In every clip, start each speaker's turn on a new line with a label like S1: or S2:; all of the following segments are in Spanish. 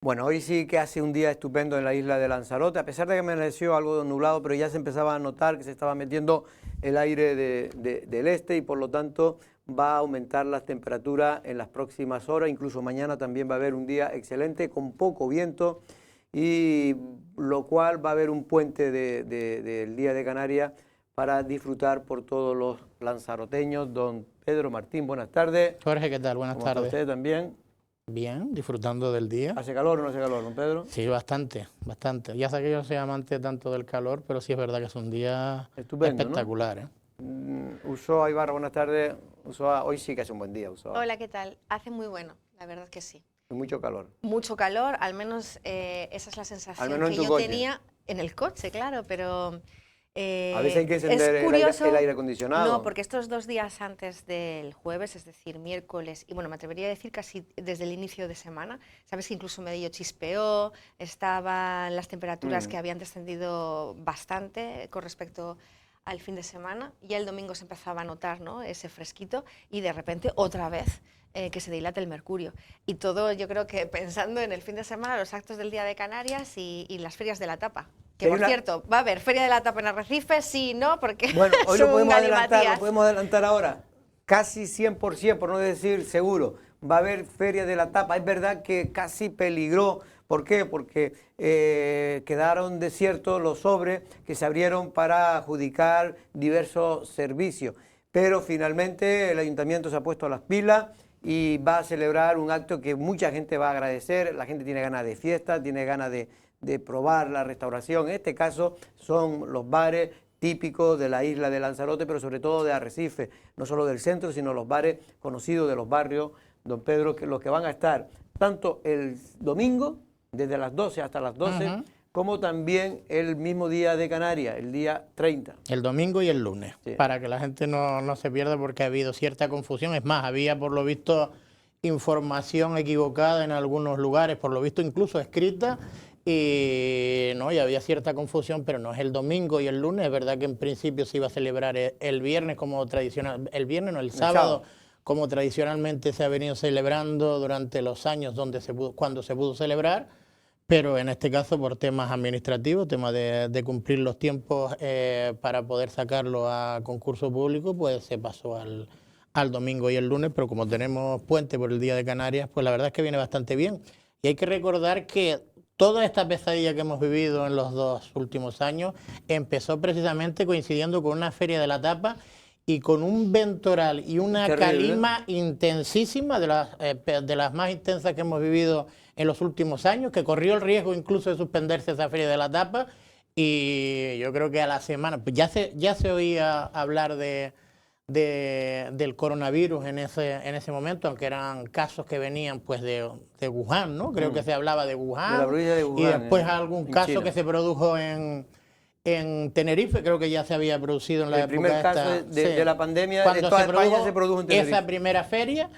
S1: Bueno, hoy sí que hace un día estupendo en la isla de Lanzarote, a pesar de que amaneció algo nublado, pero ya se empezaba a notar que se estaba metiendo el aire del este y por lo tanto va a aumentar las temperaturas en las próximas horas, incluso mañana también va a haber un día excelente con poco viento y lo cual va a haber un puente del Día de Canarias para disfrutar por todos los lanzaroteños. Don Pedro Martín, buenas tardes.
S2: Jorge, ¿qué tal? Buenas
S1: ¿Cómo está
S2: tardes.
S1: usted también?
S2: Bien, disfrutando del día.
S1: ¿Hace calor o no hace calor, don Pedro?
S2: Sí, bastante, bastante. Ya sé que yo soy amante tanto del calor, pero sí es verdad que es un día
S1: Estupendo,
S2: espectacular, ¿eh?
S1: Usoa Ibarra, buenas tardes. Usoa, hoy sí que es un buen día, Usoa.
S3: Hola, ¿qué tal? Hace muy bueno, la verdad que sí.
S1: Hay mucho calor.
S3: Mucho calor, al menos esa es la sensación
S1: menos
S3: que
S1: en tu
S3: yo
S1: coche.
S3: tenía en el coche, claro, pero
S1: A veces hay que encender
S3: es curioso,
S1: el aire acondicionado.
S3: No, porque estos 2 días antes del jueves, es decir, miércoles, y bueno, me atrevería a decir casi desde el inicio de semana, sabes que incluso medio chispeó, estaban las temperaturas que habían descendido bastante con respecto al fin de semana, y el domingo se empezaba a notar, ¿no?, ese fresquito, y de repente otra vez que se dilate el mercurio. Y todo, yo creo que pensando en el fin de semana, los actos del Día de Canarias y las ferias de la tapa. Que, por cierto, ¿va a haber Feria de la Tapa en Arrecife? Sí, ¿no? Porque
S1: bueno, hoy lo podemos
S3: galimatías.
S1: adelantar ahora. Casi 100%, por no decir seguro, va a haber Feria de la Tapa. Es verdad que casi peligró. ¿Por qué? Porque quedaron desiertos los sobres que se abrieron para adjudicar diversos servicios. Pero finalmente el ayuntamiento se ha puesto a las pilas y va a celebrar un acto que mucha gente va a agradecer. La gente tiene ganas de fiesta, tiene ganas de probar la restauración. En este caso son los bares típicos de la isla de Lanzarote, pero sobre todo de Arrecife, no solo del centro, sino los bares conocidos de los barrios, don Pedro, que los que van a estar tanto el domingo, desde las 12 hasta las 12, como también el mismo día de Canarias, el día 30.
S2: El domingo y el lunes,
S1: sí,
S2: para que la gente no se pierda, porque ha habido cierta confusión. Es más, había por lo visto información equivocada en algunos lugares, por lo visto incluso escrita, y había cierta confusión, pero no es el domingo y el lunes. Es verdad que en principio se iba a celebrar el viernes como tradicional, el viernes no, el sábado, como tradicionalmente se ha venido celebrando durante los años cuando se pudo celebrar, pero en este caso por temas administrativos, temas de cumplir los tiempos para poder sacarlo a concurso público, pues se pasó al domingo y el lunes, pero como tenemos puente por el Día de Canarias, pues la verdad es que viene bastante bien. Y hay que recordar que toda esta pesadilla que hemos vivido en los 2 últimos años empezó precisamente coincidiendo con una Feria de la Tapa y con un ventoral y una calima intensísima, de las más intensas que hemos vivido en los últimos años, que corrió el riesgo incluso de suspenderse esa Feria de la Tapa. Y yo creo que a la semana, pues ya se oía hablar del coronavirus en ese momento, aunque eran casos que venían pues de Wuhan, ¿no? Creo que se hablaba de Wuhan,
S1: de la provincia de Wuhan,
S2: y después algún caso
S1: China,
S2: que se produjo en Tenerife, creo que ya se había producido en la época
S1: primer caso de la pandemia de toda España se produjo en Tenerife.
S2: Esa primera feria,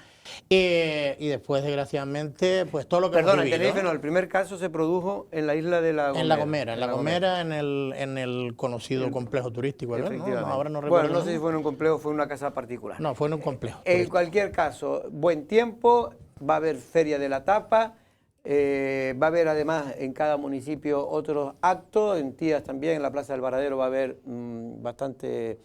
S2: y después desgraciadamente pues todo lo que
S1: Perdona,
S2: hemos vivido,
S1: en Tenerife no, el primer caso se produjo en la isla de La Gomera.
S2: En La Gomera, en el conocido complejo turístico, ¿verdad?
S1: Efectivamente.
S2: No, ahora no recuerdo.
S1: Bueno, no sé si fue en un complejo o fue en una casa particular.
S2: No, fue en un complejo.
S1: En cualquier caso, buen tiempo, va a haber Feria de la Tapa, va a haber además en cada municipio otros actos, en Tías también, en la Plaza del Varadero va a haber bastante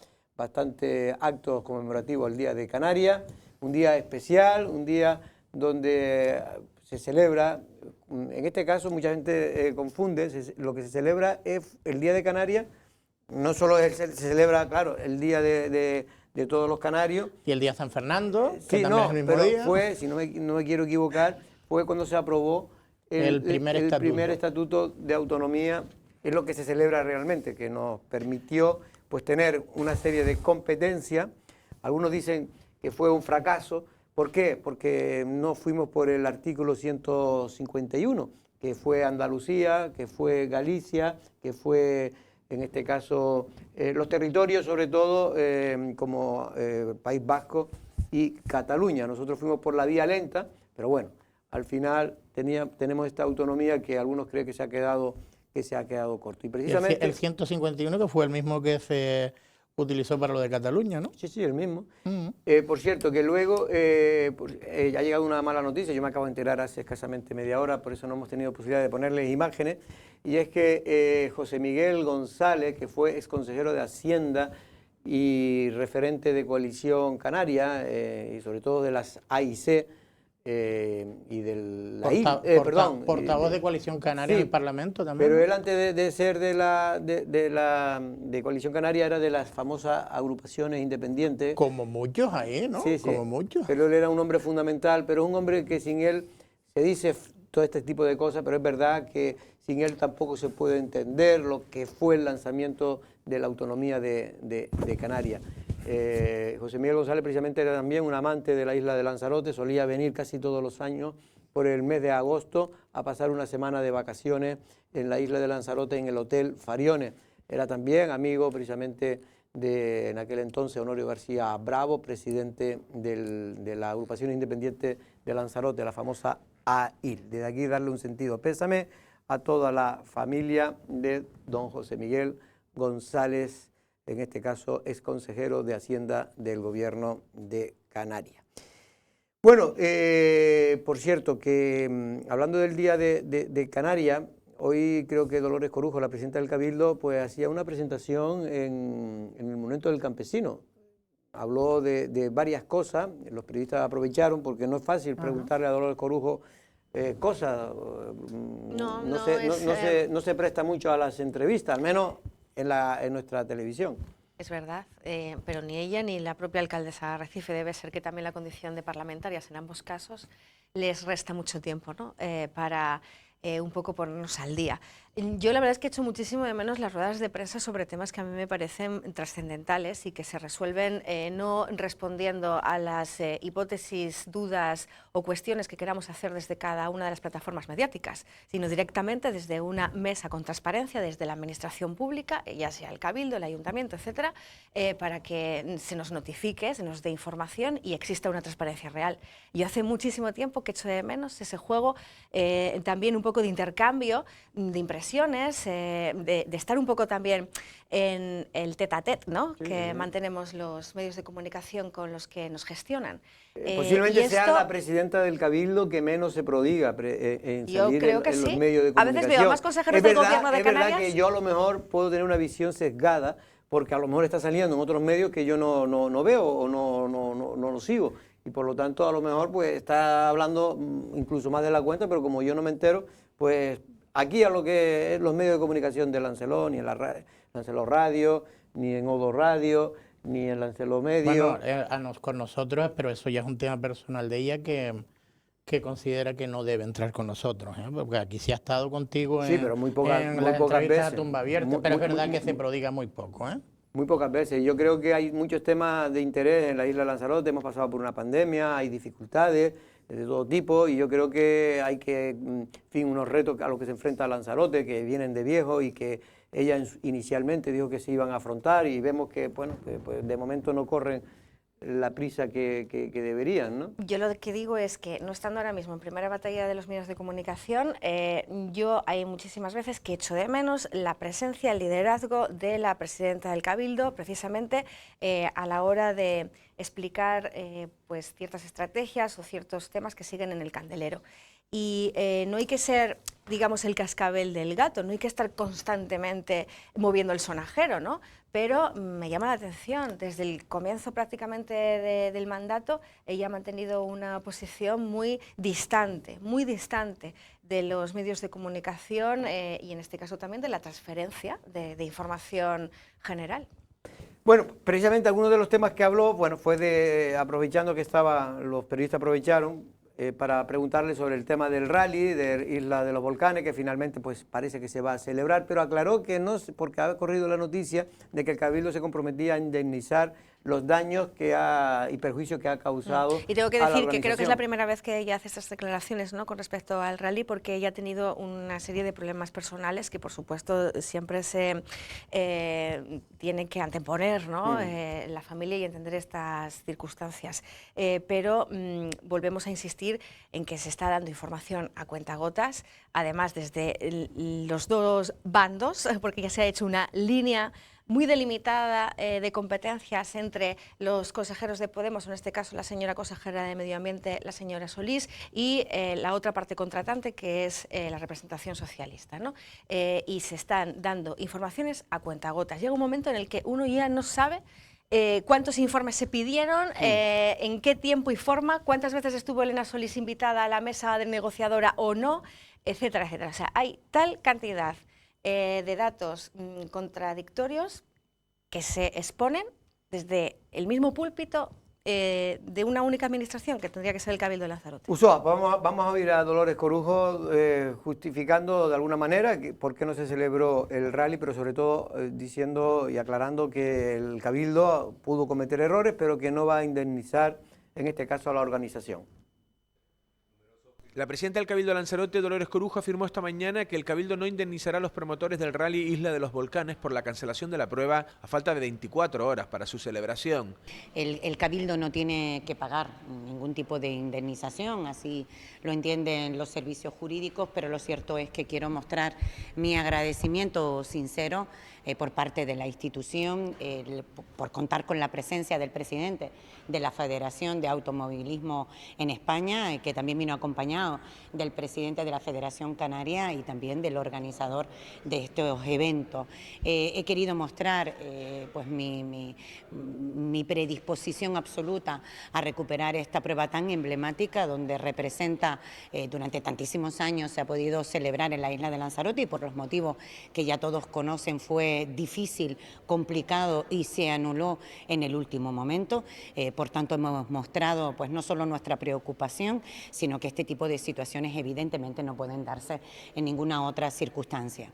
S1: actos conmemorativos al Día de Canarias, un día especial, un día donde se celebra, en este caso mucha gente confunde, lo que se celebra es el Día de Canarias, no solo se celebra, claro, el Día de todos los canarios.
S2: Y el Día de San Fernando, que
S1: sí,
S2: también es el mismo
S1: pero
S2: día.
S1: Fue, si no me quiero equivocar, fue cuando se aprobó el primer estatuto de autonomía, es lo que se celebra realmente, que nos permitió pues tener una serie de competencias. Algunos dicen que fue un fracaso. ¿Por qué? Porque no fuimos por el artículo 151, que fue Andalucía, que fue Galicia, que fue en este caso los territorios, sobre todo como País Vasco y Cataluña. Nosotros fuimos por la vía lenta, pero bueno, al final tenemos esta autonomía que algunos creen que se ha quedado corto. Y precisamente
S2: el 151, que fue el mismo que se utilizó para lo de Cataluña, ¿no?
S1: Sí, el mismo. Por cierto, que luego ha llegado una mala noticia, yo me acabo de enterar hace escasamente media hora, por eso no hemos tenido posibilidad de ponerles imágenes, y es que José Miguel González, que fue exconsejero de Hacienda y referente de Coalición Canaria, y sobre todo de las AIC, y del
S2: portavoz de Coalición Canaria, sí, en el Parlamento también.
S1: Pero él antes de ser de Coalición Canaria era de las famosas agrupaciones independientes.
S2: Como muchos ahí, ¿no?
S1: Sí,
S2: como muchos.
S1: Pero él era un hombre fundamental, pero un hombre que sin él se dice todo este tipo de cosas, pero es verdad que sin él tampoco se puede entender lo que fue el lanzamiento de la autonomía de Canarias. José Miguel González precisamente era también un amante de la isla de Lanzarote, solía venir casi todos los años por el mes de agosto a pasar una semana de vacaciones en la isla de Lanzarote en el Hotel Fariones. Era también amigo precisamente de, en aquel entonces, Honorio García Bravo, presidente de la agrupación independiente de Lanzarote, la famosa AIL. Desde aquí darle un sentido pésame a toda la familia de don José Miguel González, en este caso es consejero de Hacienda del Gobierno de Canarias. Bueno, por cierto, que hablando del Día de Canarias, hoy creo que Dolores Corujo, la presidenta del Cabildo, pues hacía una presentación en el Monumento del Campesino. Habló de varias cosas, los periodistas aprovecharon porque no es fácil preguntarle a Dolores Corujo cosas, no se presta mucho a las entrevistas, al menos en nuestra televisión.
S3: Es verdad, pero ni ella ni la propia alcaldesa de Arrecife, debe ser que también la condición de parlamentarias en ambos casos les resta mucho tiempo, ¿no? Para un poco ponernos al día. Yo la verdad es que echo muchísimo de menos las ruedas de prensa sobre temas que a mí me parecen trascendentales y que se resuelven no respondiendo a las hipótesis, dudas o cuestiones que queramos hacer desde cada una de las plataformas mediáticas, sino directamente desde una mesa con transparencia, desde la administración pública, ya sea el Cabildo, el Ayuntamiento, etcétera, para que se nos notifique, se nos dé información y exista una transparencia real. Yo hace muchísimo tiempo que echo de menos ese juego, también un poco de intercambio, de impresiones, de estar un poco también en el tête-à-tête, ¿no? Sí, que mantenemos los medios de comunicación con los que nos gestionan.
S1: Posiblemente sea la presidenta del Cabildo que menos se prodiga en salir en los medios de comunicación.
S3: A veces veo más consejeros del Gobierno de Canarias.
S1: Es verdad que yo a lo mejor puedo tener una visión sesgada porque a lo mejor está saliendo en otros medios que yo no veo o no lo sigo. Y por lo tanto a lo mejor pues está hablando incluso más de la cuenta, pero como yo no me entero, pues aquí a lo que es los medios de comunicación de Lancelot, ni en Lancelot Radio, ni en Odo Radio, ni en Lancelot Medio.
S2: Bueno, con nosotros, pero eso ya es un tema personal de ella que considera que no debe entrar con nosotros, ¿eh? Porque aquí sí ha estado contigo en,
S1: pero muy pocas
S2: veces.
S1: A
S2: tumba abierta, pero es verdad que se prodiga muy poco, ¿eh?
S1: Muy pocas veces. Yo creo que hay muchos temas de interés en la isla de Lanzarote, hemos pasado por una pandemia, hay dificultades de todo tipo y yo creo que hay que, en fin, unos retos a los que se enfrenta Lanzarote, que vienen de viejo y que ella inicialmente dijo que se iban a afrontar y vemos que, bueno, pues de momento no corren la prisa que deberían, ¿no?
S3: Yo lo que digo es que, no estando ahora mismo en primera batalla de los medios de comunicación, yo hay muchísimas veces que echo de menos la presencia, el liderazgo de la presidenta del Cabildo, precisamente a la hora de explicar pues ciertas estrategias o ciertos temas que siguen en el candelero. Y no hay que ser, digamos, el cascabel del gato, no hay que estar constantemente moviendo el sonajero, ¿no? Pero me llama la atención, desde el comienzo prácticamente del mandato, ella ha mantenido una posición muy distante de los medios de comunicación y en este caso también de la transferencia de información general.
S1: Bueno, precisamente algunos de los temas que habló, bueno, fue aprovechando que los periodistas aprovecharon para preguntarle sobre el tema del rally de Isla de los Volcanes, que finalmente pues parece que se va a celebrar, pero aclaró que no, porque ha corrido la noticia de que el Cabildo se comprometía a indemnizar los daños y perjuicios que ha causado.
S3: Y tengo que decir que creo que es la primera vez que ella hace estas declaraciones, ¿no?, con respecto al rally, porque ella ha tenido una serie de problemas personales que por supuesto siempre se tienen que anteponer, ¿no? La familia y entender estas circunstancias. Pero volvemos a insistir en que se está dando información a cuentagotas, además desde los dos bandos, porque ya se ha hecho una línea muy delimitada de competencias entre los consejeros de Podemos, en este caso la señora consejera de Medio Ambiente, la señora Solís, y la otra parte contratante, que es la representación socialista, ¿no? Y se están dando informaciones a cuentagotas. Llega un momento en el que uno ya no sabe cuántos informes se pidieron, en qué tiempo y forma, cuántas veces estuvo Elena Solís invitada a la mesa de negociadora o no, etcétera, etcétera. O sea, hay tal cantidad de datos contradictorios que se exponen desde el mismo púlpito de una única administración, que tendría que ser el Cabildo de Lanzarote.
S1: Usoa, vamos a oír a Dolores Corujo justificando de alguna manera por qué no se celebró el rally, pero sobre todo diciendo y aclarando que el Cabildo pudo cometer errores, pero que no va a indemnizar, en este caso, a la organización.
S4: La presidenta del Cabildo de Lanzarote, Dolores Corujo, afirmó esta mañana que el Cabildo no indemnizará a los promotores del rally Isla de los Volcanes por la cancelación de la prueba a falta de 24 horas para su celebración.
S5: El Cabildo no tiene que pagar ningún tipo de indemnización, así lo entienden los servicios jurídicos, pero lo cierto es que quiero mostrar mi agradecimiento sincero por parte de la institución, por contar con la presencia del presidente de la Federación de Automovilismo en España, que también vino acompañado del presidente de la Federación Canaria y también del organizador de estos eventos. He querido mostrar pues mi predisposición absoluta a recuperar esta prueba tan emblemática, donde representa, durante tantísimos años se ha podido celebrar en la isla de Lanzarote, y por los motivos que ya todos conocen fue difícil, complicado y se anuló en el último momento. Por tanto, hemos mostrado pues no solo nuestra preocupación, sino que este tipo de situaciones evidentemente no pueden darse en ninguna otra circunstancia.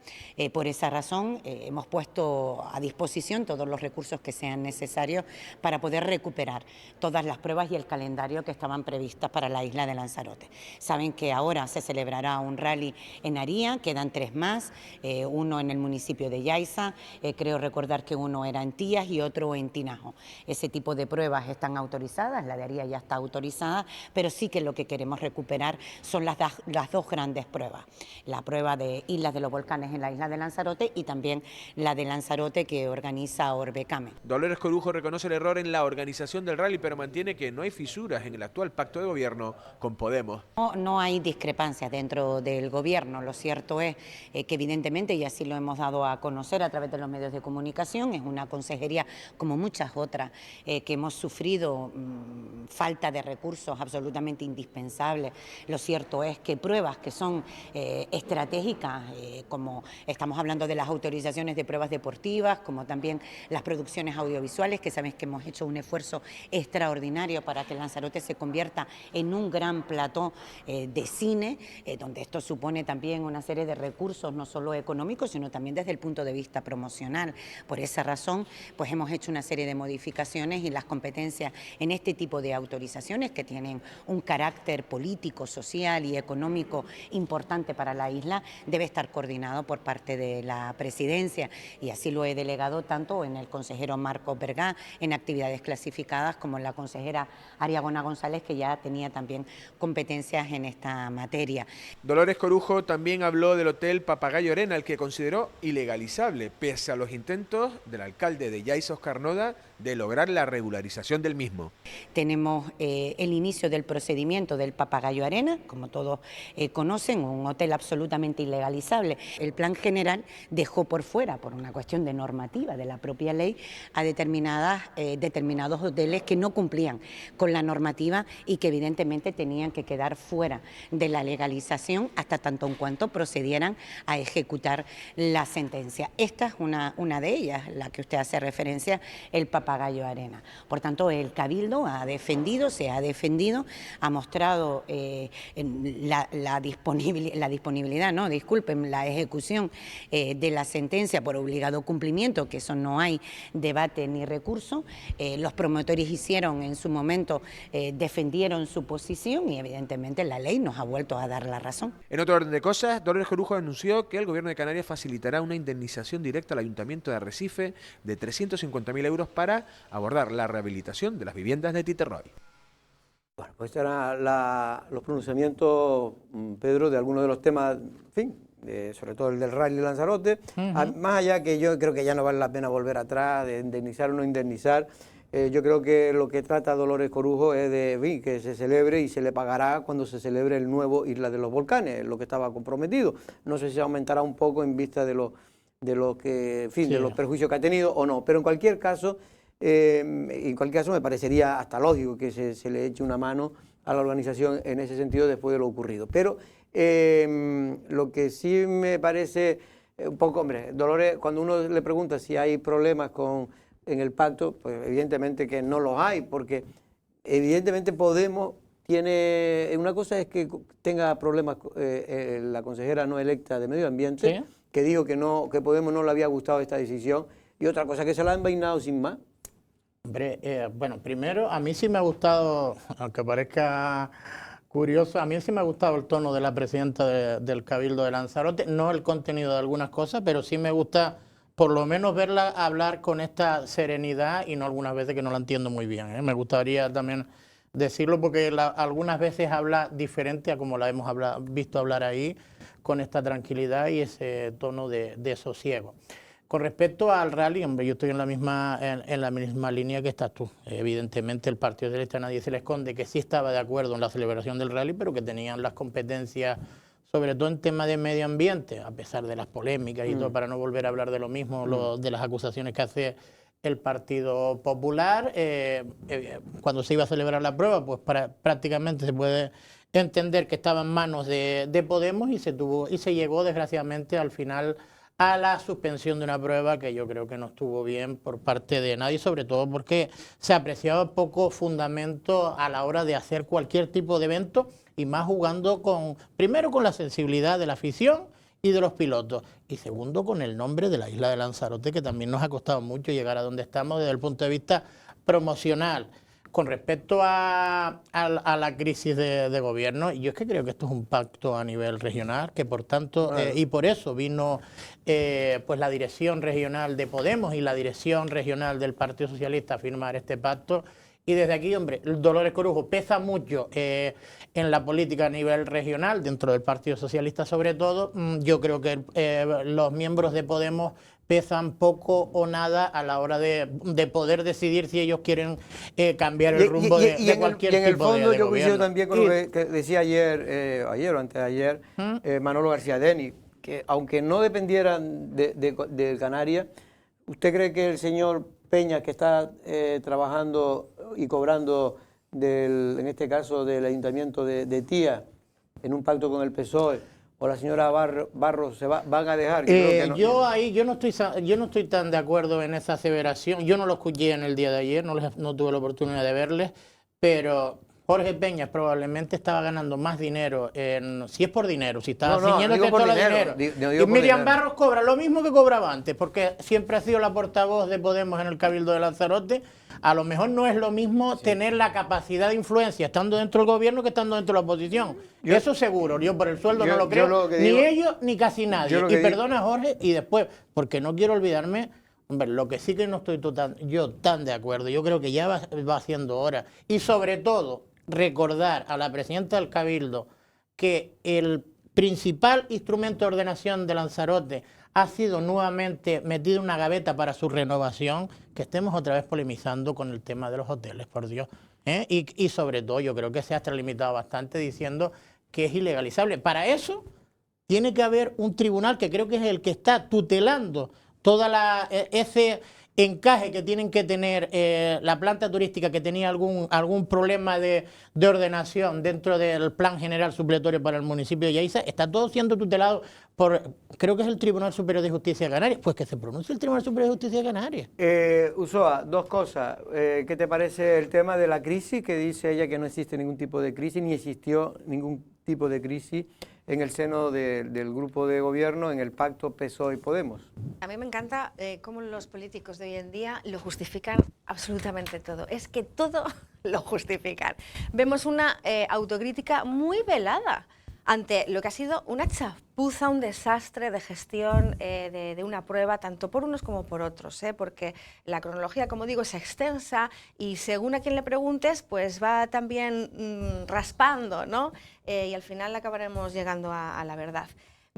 S5: Por esa razón hemos puesto a disposición todos los recursos que sean necesarios para poder recuperar todas las pruebas y el calendario que estaban previstas para la isla de Lanzarote. Saben que ahora se celebrará un rally en Aría, quedan 3 más, uno en el municipio de Yaiza, creo recordar que uno era en Tías y otro en Tinajo. Ese tipo de pruebas están autorizadas, la de Aría ya está autorizada, pero sí que lo que queremos recuperar son las 2 grandes pruebas. La prueba de Islas de los Volcanes en la isla de Lanzarote y también la de Lanzarote que organiza Orbecame.
S4: Dolores Corujo reconoce el error en la organización del rally, pero mantiene que no hay fisuras en el actual pacto de gobierno con Podemos.
S5: No hay discrepancias dentro del gobierno. Lo cierto es que evidentemente, y así lo hemos dado a conocer a través de los medios de comunicación, es una consejería como muchas otras que hemos sufrido falta de recursos absolutamente indispensables. Lo cierto es que pruebas que son estratégicas, como estamos hablando de las autorizaciones de pruebas deportivas, como también las producciones audiovisuales, que sabéis que hemos hecho un esfuerzo extraordinario para que Lanzarote se convierta en un gran plató de cine, donde esto supone también una serie de recursos, no solo económicos, sino también desde el punto de vista promocional. Por esa razón, pues hemos hecho una serie de modificaciones y las competencias en este tipo de autorizaciones, que tienen un carácter político, social y económico importante para la isla, debe estar coordinado por parte de la presidencia, y así lo he delegado tanto en el consejero Marcos Bergá en actividades clasificadas, como en la consejera Ariagona González, que ya tenía también competencias en esta materia.
S4: Dolores Corujo también habló del hotel Papagayo Arena, el que consideró ilegalizable, pese a los intentos del alcalde de Yaiza, Óscar Noda, de lograr la regularización del mismo.
S5: Tenemos el inicio del procedimiento del Papagayo Arena, como todos conocen, un hotel absolutamente ilegalizable. El plan general dejó por fuera, por una cuestión de normativa de la propia ley, a determinados hoteles que no cumplían con la normativa y que evidentemente tenían que quedar fuera de la legalización hasta tanto en cuanto procedieran a ejecutar la sentencia. Esta es una de ellas, la que usted hace referencia, el Papagayo Arena. Por tanto, el Cabildo se ha defendido, ha mostrado la disponibilidad, no, disculpen, la ejecución de la sentencia por obligado cumplimiento, que eso no hay debate ni recurso. Los promotores hicieron en su momento, defendieron su posición y evidentemente la ley nos ha vuelto a dar la razón.
S4: En otro orden de cosas, Dolores Corujo anunció que el gobierno de Canarias facilitará una indemnización directa al Ayuntamiento de Arrecife de 350.000 euros para abordar la rehabilitación de las viviendas de Titerroy.
S1: Bueno, pues estos eran los pronunciamientos, Pedro, de algunos de los temas, en fin, sobre todo el del Rally de Lanzarote, más allá que yo creo que ya no vale la pena volver atrás, de indemnizar o no indemnizar. Yo creo que lo que trata Dolores Corujo es de que se celebre y se le pagará cuando se celebre el nuevo Isla de los Volcanes, lo que estaba comprometido. No sé si aumentará un poco en vista de los que, en fin, de los perjuicios que ha tenido o no, pero en cualquier caso me parecería hasta lógico que se le eche una mano a la organización en ese sentido después de lo ocurrido. Pero lo que sí me parece un poco, hombre, Dolores, cuando uno le pregunta si hay problemas en el pacto, pues evidentemente que no los hay, porque evidentemente Podemos tiene, una cosa es que tenga problemas la consejera no electa de Medio Ambiente, ¿sí?, que dijo que Podemos no le había gustado esta decisión, y otra cosa que se la han envainado sin más.
S2: Hombre, bueno, primero a mí sí me ha gustado, aunque parezca curioso, a mí sí me ha gustado el tono de la presidenta del Cabildo de Lanzarote, no el contenido de algunas cosas, pero sí me gusta por lo menos verla hablar con esta serenidad y no algunas veces que no la entiendo muy bien, ¿eh? Me gustaría también decirlo porque algunas veces habla diferente a como la hemos visto hablar ahí, con esta tranquilidad y ese tono de sosiego. Con respecto al rally, hombre, yo estoy en la misma línea que estás tú. Evidentemente el Partido Socialista, nadie se le esconde que sí estaba de acuerdo en la celebración del rally, pero que tenían las competencias, sobre todo en tema de medio ambiente, a pesar de las polémicas y todo, para no volver a hablar de lo mismo, de las acusaciones que hace el Partido Popular. Cuando se iba a celebrar la prueba, pues prácticamente se puede entender que estaba en manos de Podemos y se llegó desgraciadamente al final a la suspensión de una prueba que yo creo que no estuvo bien por parte de nadie, sobre todo porque se apreciaba poco fundamento a la hora de hacer cualquier tipo de evento y más jugando primero con la sensibilidad de la afición y de los pilotos y segundo con el nombre de la isla de Lanzarote, que también nos ha costado mucho llegar a donde estamos desde el punto de vista promocional. Con respecto a la crisis de gobierno, yo es que creo que esto es un pacto a nivel regional, que por tanto, y por eso vino pues la dirección regional de Podemos y la dirección regional del Partido Socialista a firmar este pacto. Y desde aquí, hombre, Dolores Corujo pesa mucho en la política a nivel regional, dentro del Partido Socialista sobre todo. Yo creo que los miembros de Podemos pesan poco o nada a la hora de poder decidir si ellos quieren cambiar el rumbo de cualquier tipo de gobierno. Y en el fondo yo coincido
S1: también con lo que decía ayer o antes de ayer, Manolo García Deni, que aunque no dependieran de Canarias, ¿usted cree que el señor Peña, que está trabajando y cobrando, en este caso del Ayuntamiento de Tía, en un pacto con el PSOE, o la señora Barros van a dejar?
S2: Yo no estoy tan de acuerdo en esa aseveración. Yo no lo escuché en el día de ayer, no tuve la oportunidad de verles, pero Jorge Peña probablemente estaba ganando más dinero, si es por dinero, si estaba ciñéndote todo el dinero. Y Miriam Barros cobra lo mismo que cobraba antes, porque siempre ha sido la portavoz de Podemos en el Cabildo de Lanzarote. A lo mejor no es lo mismo tener la capacidad de influencia estando dentro del gobierno que estando dentro de la oposición. Eso seguro, yo por el sueldo no lo creo, ni ellos ni casi nadie. Y perdona Jorge, y después, porque no quiero olvidarme, hombre, lo que sí que no estoy tan de acuerdo, yo creo que ya va siendo hora, y sobre todo recordar a la presidenta del Cabildo que el principal instrumento de ordenación de Lanzarote ha sido nuevamente metido en una gaveta para su renovación, que estemos otra vez polemizando con el tema de los hoteles, por Dios. Y sobre todo yo creo que se ha extralimitado bastante diciendo que es ilegalizable. Para eso tiene que haber un tribunal que creo que es el que está tutelando toda ese encaje que tienen que tener la planta turística que tenía algún problema de ordenación dentro del plan general supletorio para el municipio de Yaiza. Está todo siendo tutelado por, creo que es el Tribunal Superior de Justicia de Canarias. Pues que se pronuncie el Tribunal Superior de Justicia de Canarias.
S1: Usoa, dos cosas. ¿Qué te parece el tema de la crisis? Que dice ella que no existe ningún tipo de crisis, ni existió ningún tipo de crisis en el seno del grupo de gobierno, en el pacto PSOE y Podemos.
S3: A mí me encanta cómo los políticos de hoy en día lo justifican absolutamente todo. Es que todo lo justifican. Vemos una autocrítica muy velada ante lo que ha sido una chapuza, un desastre de gestión de una prueba, tanto por unos como por otros, porque la cronología, como digo, es extensa y según a quien le preguntes, pues va también raspando, ¿no? Y al final acabaremos llegando a la verdad.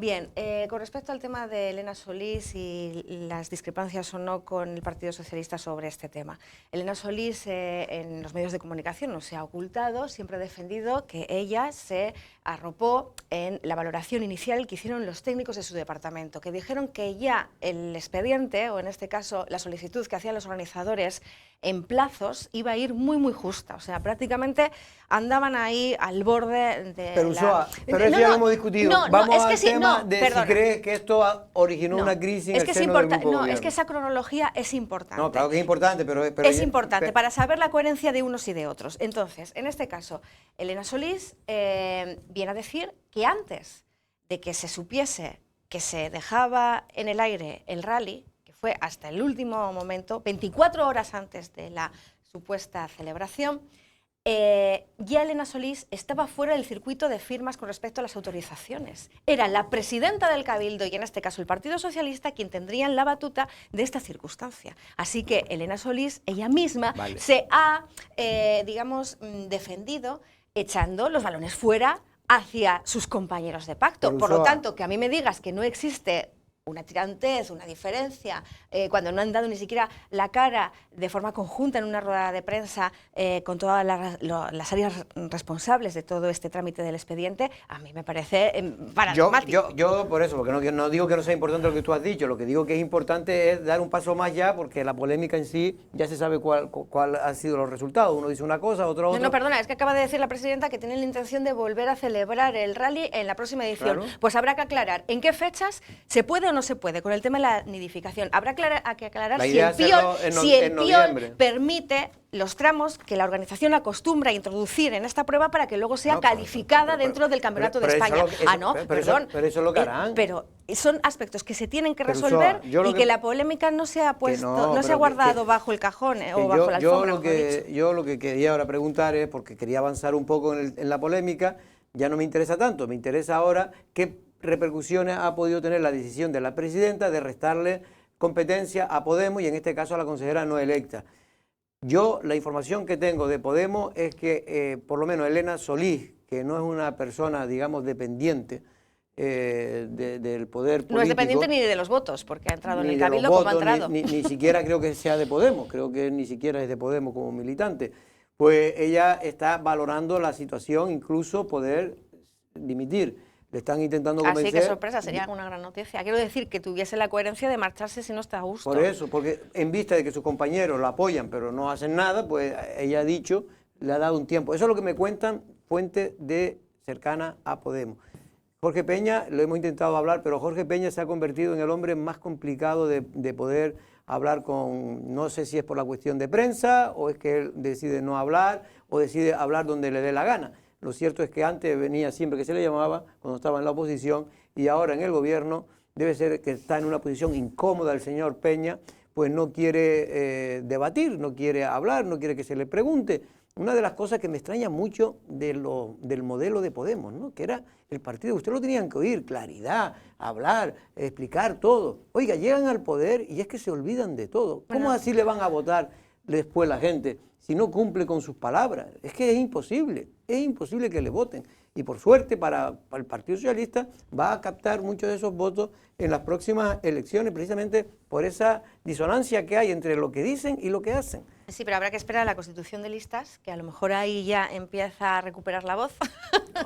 S3: Bien, con respecto al tema de Elena Solís y las discrepancias o no con el Partido Socialista sobre este tema. Elena Solís en los medios de comunicación no se ha ocultado, siempre ha defendido que ella se arropó en la valoración inicial que hicieron los técnicos de su departamento, que dijeron que ya el expediente, o en este caso la solicitud que hacían los organizadores en plazos, iba a ir muy justa. O sea, prácticamente andaban ahí al borde de
S1: Pero Ulloa, pero eso ya lo hemos discutido. Vamos al tema de si crees que esto originó una crisis en el seno del grupo de gobierno.
S3: Es que esa cronología es importante.
S1: No, claro que es importante, pero
S3: es importante para saber la coherencia de unos y de otros. Entonces, en este caso, Elena Solís viene a decir que antes de que se supiese que se dejaba en el aire el rally, que fue hasta el último momento, 24 horas antes de la supuesta celebración, ya Elena Solís estaba fuera del circuito de firmas con respecto a las autorizaciones. Era la presidenta del Cabildo y en este caso el Partido Socialista quien tendrían la batuta de esta circunstancia. Así que Elena Solís, ella misma, se ha, digamos, defendido echando los balones fuera hacia sus compañeros de pacto. Por lo tanto, que a mí me digas que no existe una tirantez, una diferencia, cuando no han dado ni siquiera la cara de forma conjunta en una rueda de prensa con todas las áreas responsables de todo este trámite del expediente, a mí me parece paradigmático.
S1: Yo por eso, porque no digo que no sea importante lo que tú has dicho, lo que digo que es importante es dar un paso más ya, porque la polémica en sí ya se sabe cuál han sido los resultados. Uno dice una cosa, otro otra.
S3: No, perdona, es que acaba de decir la presidenta que tiene la intención de volver a celebrar el rally en la próxima edición. Claro. Pues habrá que aclarar en qué fechas se puede o no se puede con el tema de la nidificación. Habrá que aclarar si el PIOL permite los tramos que la organización acostumbra a introducir en esta prueba para que luego sea calificada dentro del Campeonato de España. Perdón.
S1: Pero eso es lo que harán.
S3: Pero son aspectos que se tienen que resolver y que la polémica no se ha puesto, no se ha guardado bajo el cajón o bajo la alfombra.
S1: Yo lo que quería ahora preguntar es, porque quería avanzar un poco en la polémica, ya no me interesa tanto, me interesa ahora qué repercusiones ha podido tener la decisión de la presidenta de restarle competencia a Podemos y en este caso a la consejera no electa. Yo la información que tengo de Podemos es que por lo menos Elena Solís, que no es una persona, digamos, dependiente del poder político.
S3: No es dependiente ni de los votos, porque ha entrado en el Cabildo como ha entrado.
S1: Ni siquiera creo que sea de Podemos, creo que ni siquiera es de Podemos como militante. Pues ella está valorando la situación, incluso poder dimitir. Le están intentando convencer.
S3: Así que sorpresa, sería una gran noticia. Quiero decir que tuviese la coherencia de marcharse si no está a gusto.
S1: Por eso, porque en vista de que sus compañeros la apoyan pero no hacen nada, pues ella ha dicho, le ha dado un tiempo. Eso es lo que me cuentan fuentes cercanas a Podemos. Jorge Peña, lo hemos intentado hablar, pero Jorge Peña se ha convertido en el hombre más complicado de poder hablar con, no sé si es por la cuestión de prensa, o es que él decide no hablar, o decide hablar donde le dé la gana. Lo cierto es que antes venía siempre que se le llamaba, cuando estaba en la oposición, y ahora en el gobierno, debe ser que está en una posición incómoda el señor Peña, pues no quiere debatir, no quiere hablar, no quiere que se le pregunte. Una de las cosas que me extraña mucho del modelo de Podemos, ¿no? Que era el partido, ustedes lo tenían que oír, claridad, hablar, explicar todo. Oiga, llegan al poder y es que se olvidan de todo. ¿Cómo así le van a votar después la gente si no cumple con sus palabras? Es que es imposible que le voten. Y por suerte para el Partido Socialista va a captar muchos de esos votos en las próximas elecciones, precisamente por esa disonancia que hay entre lo que dicen y lo que hacen.
S3: Sí, pero habrá que esperar a la constitución de listas, que a lo mejor ahí ya empieza a recuperar la voz.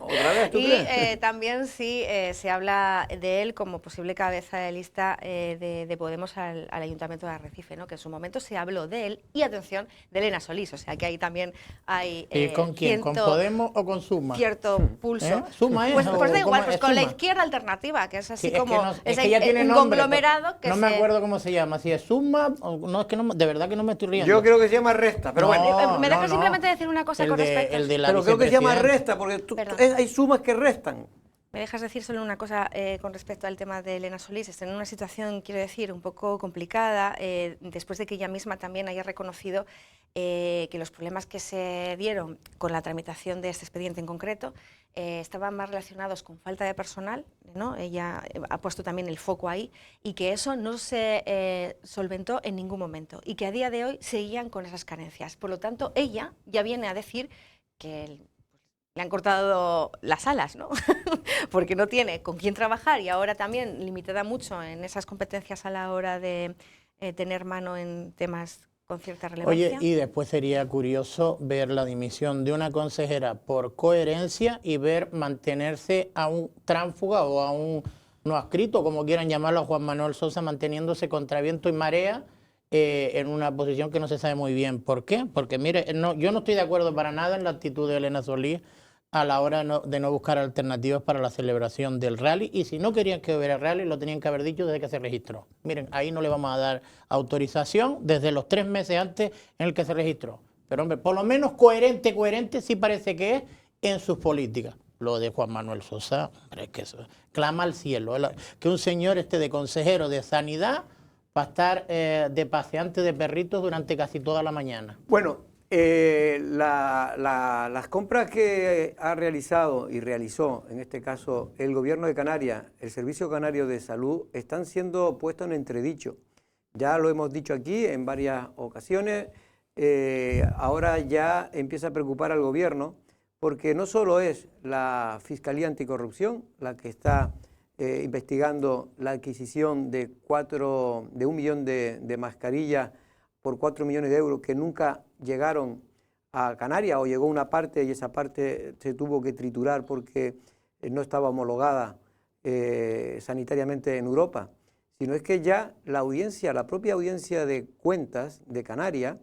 S1: ¿Otra vez, tú crees?
S3: También sí se habla de él como posible cabeza de lista de Podemos al Ayuntamiento de Arrecife, ¿no? Que en su momento se habló de él y, atención, de Elena Solís. O sea que ahí también hay...
S2: ¿Y con quién? ¿Con Podemos o con Suma?
S3: Cierto pulso.
S2: ¿Suma es?
S3: Pues da igual, pues con
S2: Suma?
S3: la izquierda alternativa, que es así
S2: Sí,
S3: como...
S2: Es que ya tiene
S3: un
S2: nombre,
S3: conglomerado que
S2: no me acuerdo cómo se llama, si es Suma o no, es que no, de verdad que no me estoy riendo.
S1: Yo creo que se llama Resta, pero bueno.
S3: ¿Me dejas simplemente decir una cosa con respecto?
S1: Pero creo que se llama Resta, porque hay sumas que restan.
S3: ¿Me dejas decir solo una cosa con respecto al tema de Elena Solís? Está en una situación, quiero decir, un poco complicada, después de que ella misma también haya reconocido que los problemas que se dieron con la tramitación de este expediente en concreto estaban más relacionados con falta de personal, ¿no? Ella ha puesto también el foco ahí, y que eso no se solventó en ningún momento, y que a día de hoy seguían con esas carencias. Por lo tanto, ella ya viene a decir que le han cortado las alas, ¿no? Porque no tiene con quién trabajar y ahora también limitada mucho en esas competencias a la hora de tener mano en temas con cierta relevancia.
S2: Oye, y después sería curioso ver la dimisión de una consejera por coherencia y ver mantenerse a un tránsfuga o a un no adscrito, como quieran llamarlo, a Juan Manuel Sosa, manteniéndose contra viento y marea en una posición que no se sabe muy bien. ¿Por qué? Porque mire, yo no estoy de acuerdo para nada en la actitud de Elena Solís a la hora de no buscar alternativas para la celebración del rally, y si no querían que hubiera rally lo tenían que haber dicho desde que se registró. Miren, ahí no le vamos a dar autorización desde los 3 meses antes en el que se registró. Pero hombre, por lo menos coherente sí parece que es en sus políticas. Lo de Juan Manuel Sosa, hombre, es que eso clama al cielo, que un señor esté de consejero de sanidad para estar de paseante de perritos durante casi toda la mañana.
S1: Bueno, las compras que ha realizado y realizó, en este caso, el Gobierno de Canarias, el Servicio Canario de Salud, están siendo puestos en entredicho. Ya lo hemos dicho aquí en varias ocasiones, ahora ya empieza a preocupar al Gobierno, porque no solo es la Fiscalía Anticorrupción la que está investigando la adquisición de 1 millón de mascarillas por 4 millones de euros que nunca llegaron a Canarias, o llegó una parte y esa parte se tuvo que triturar porque no estaba homologada sanitariamente en Europa, sino es que ya la propia audiencia de cuentas de Canarias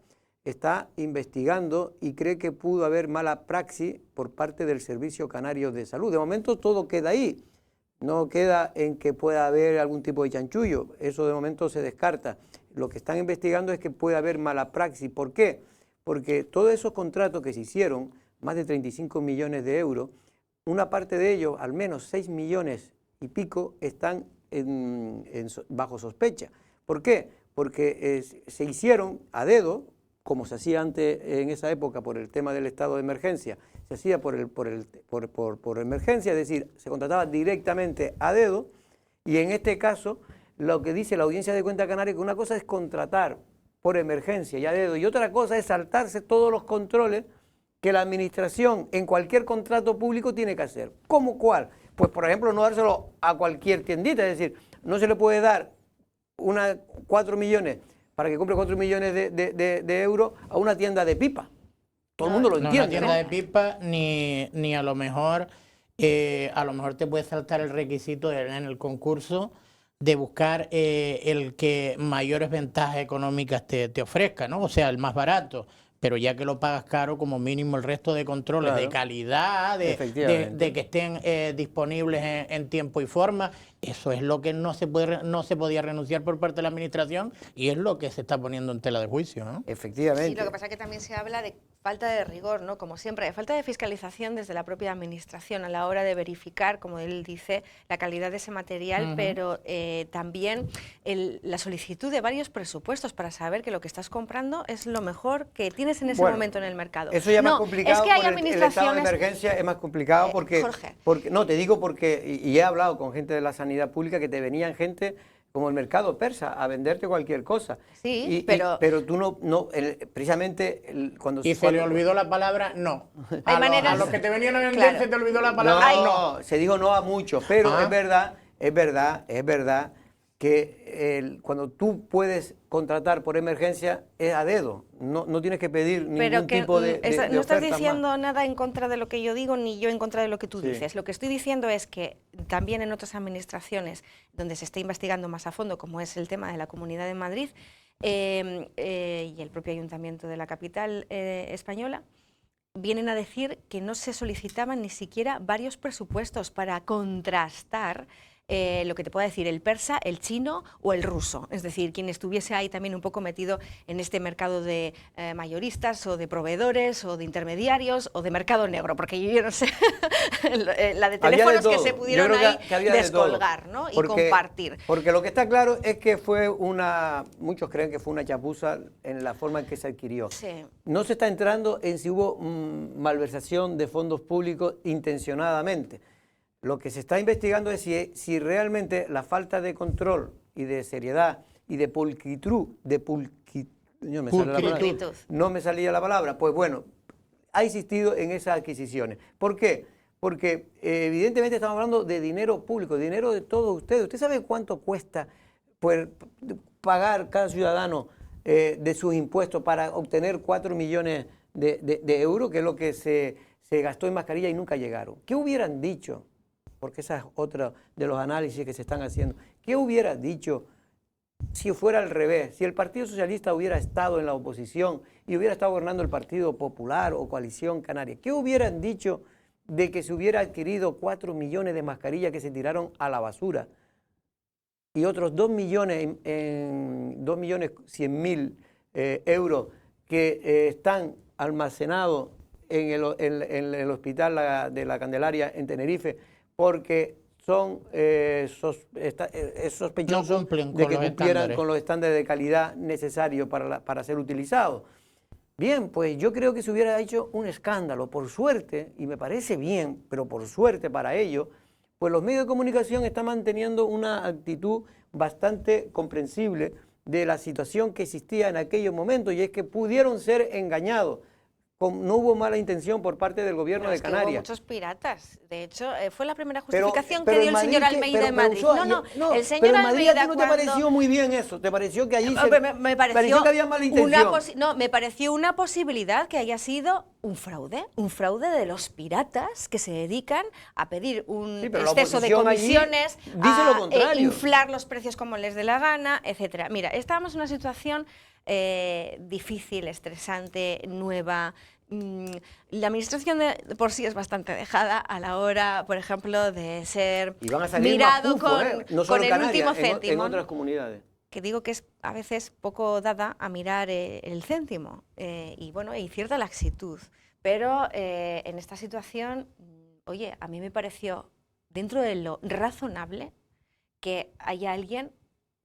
S1: está investigando y cree que pudo haber mala praxis por parte del Servicio Canario de Salud. De momento todo queda ahí, no queda en que pueda haber algún tipo de chanchullo, eso de momento se descarta. Lo que están investigando es que puede haber mala praxis. ¿Por qué? Porque todos esos contratos que se hicieron, más de 35 millones de euros, una parte de ellos, al menos 6 millones y pico, están bajo sospecha. ¿Por qué? Porque se hicieron a dedo, como se hacía antes en esa época por el tema del estado de emergencia, se hacía por emergencia, es decir, se contrataba directamente a dedo, y en este caso lo que dice la Audiencia de Cuentas Canarias, que una cosa es contratar por emergencia y a dedo, y otra cosa es saltarse todos los controles que la administración en cualquier contrato público tiene que hacer. ¿Cómo cuál? Pues por ejemplo no dárselo a cualquier tiendita, es decir, no se le puede dar 4 millones para que compre 4 millones de euros a una tienda de pipa. Todo el mundo lo entiende.
S2: No, una tienda de pipa ni a lo mejor te puede saltar el requisito en el concurso de buscar el que mayores ventajas económicas te ofrezca, ¿no? O sea, el más barato. Pero ya que lo pagas caro, como mínimo el resto de controles, claro, de calidad, de que estén disponibles en tiempo y forma, eso es lo que no se podía renunciar por parte de la administración, y es lo que se está poniendo en tela de juicio, ¿no?
S1: Efectivamente.
S3: Sí, lo que pasa es que también se habla de falta de rigor, ¿no? Como siempre, de falta de fiscalización desde la propia administración a la hora de verificar, como él dice, la calidad de ese material, pero también la solicitud de varios presupuestos para saber que lo que estás comprando es lo mejor que tienes en ese momento en el mercado.
S1: Eso ya es más complicado,
S3: es que hay
S1: por el estado de emergencia es más complicado porque, no, te digo porque, y he hablado con gente de la sanidad pública, que te venían gente como el mercado persa a venderte cualquier cosa.
S3: Sí,
S1: pero tú precisamente cuando
S2: se le olvidó la palabra no. A los que te venían a vender, claro, se te olvidó la palabra no.
S1: Se dijo no a muchos, pero es verdad que cuando tú puedes contratar por emergencia es a dedo, no tienes que pedir ningún tipo de
S3: no estás diciendo
S1: más.
S3: nada en contra de lo que yo digo, ni yo en contra de lo que tú dices. Lo que estoy diciendo es que también en otras administraciones donde se está investigando más a fondo, como es el tema de la Comunidad de Madrid y el propio Ayuntamiento de la capital española, vienen a decir que no se solicitaban ni siquiera varios presupuestos para contrastar lo que te pueda decir el persa, el chino o el ruso, es decir, quien estuviese ahí también un poco metido en este mercado de mayoristas o de proveedores o de intermediarios o de mercado negro, porque yo no sé la de teléfonos que se pudieron ahí descolgar, ¿no? Y compartir.
S1: Porque lo que está claro es que muchos creen que fue una chapuza en la forma en que se adquirió.
S3: Sí.
S1: No se está entrando en si hubo malversación de fondos públicos intencionadamente. Lo que se está investigando es si realmente la falta de control y de seriedad y de pulcritud, no me salía la palabra, pues bueno, ha insistido en esas adquisiciones. ¿Por qué? Porque evidentemente estamos hablando de dinero público, dinero de todos ustedes. ¿Usted sabe cuánto cuesta pagar cada ciudadano de sus impuestos para obtener 4 millones de euros, que es lo que se gastó en mascarilla y nunca llegaron? ¿Qué hubieran dicho? Porque esa es otra de los análisis que se están haciendo. ¿Qué hubiera dicho si fuera al revés? Si el Partido Socialista hubiera estado en la oposición y hubiera estado gobernando el Partido Popular o Coalición Canaria, ¿qué hubieran dicho de que se hubiera adquirido 4 millones de mascarillas que se tiraron a la basura y otros 2 millones, 2.100.000 euros que están almacenados en el hospital de la Candelaria en Tenerife, porque son sospechosos
S2: no cumplen
S1: de
S2: con
S1: que
S2: los
S1: cumplieran
S2: estándares.
S1: con los estándares de calidad necesarios para ser utilizados? Bien, pues yo creo que se hubiera hecho un escándalo. Por suerte, y me parece bien, pero por suerte para ellos, pues los medios de comunicación están manteniendo una actitud bastante comprensible de la situación que existía en aquellos momentos, y es que pudieron ser engañados. No hubo mala intención por parte del gobierno de Canarias.
S3: Hubo muchos piratas. De hecho, fue la primera
S1: Pero
S3: justificación que dio el señor Almeida en Madrid. El señor
S1: pero en Madrid
S3: Almeida,
S1: ¿no te pareció muy bien eso? ¿Te pareció que allí
S3: me pareció
S1: que había mala intención?
S3: me pareció una posibilidad que haya sido un fraude de los piratas que se dedican a pedir un exceso de comisiones,
S1: dice lo contrario,
S3: inflar los precios como les dé la gana, etcétera. Mira, estábamos en una situación difícil, estresante, nueva. La administración por sí es bastante dejada a la hora, por ejemplo, de ser mirado con el último céntimo.
S1: En otras comunidades.
S3: Que digo que es a veces poco dada a mirar el céntimo y bueno, hay cierta laxitud. Pero en esta situación, oye, a mí me pareció, dentro de lo razonable, que haya alguien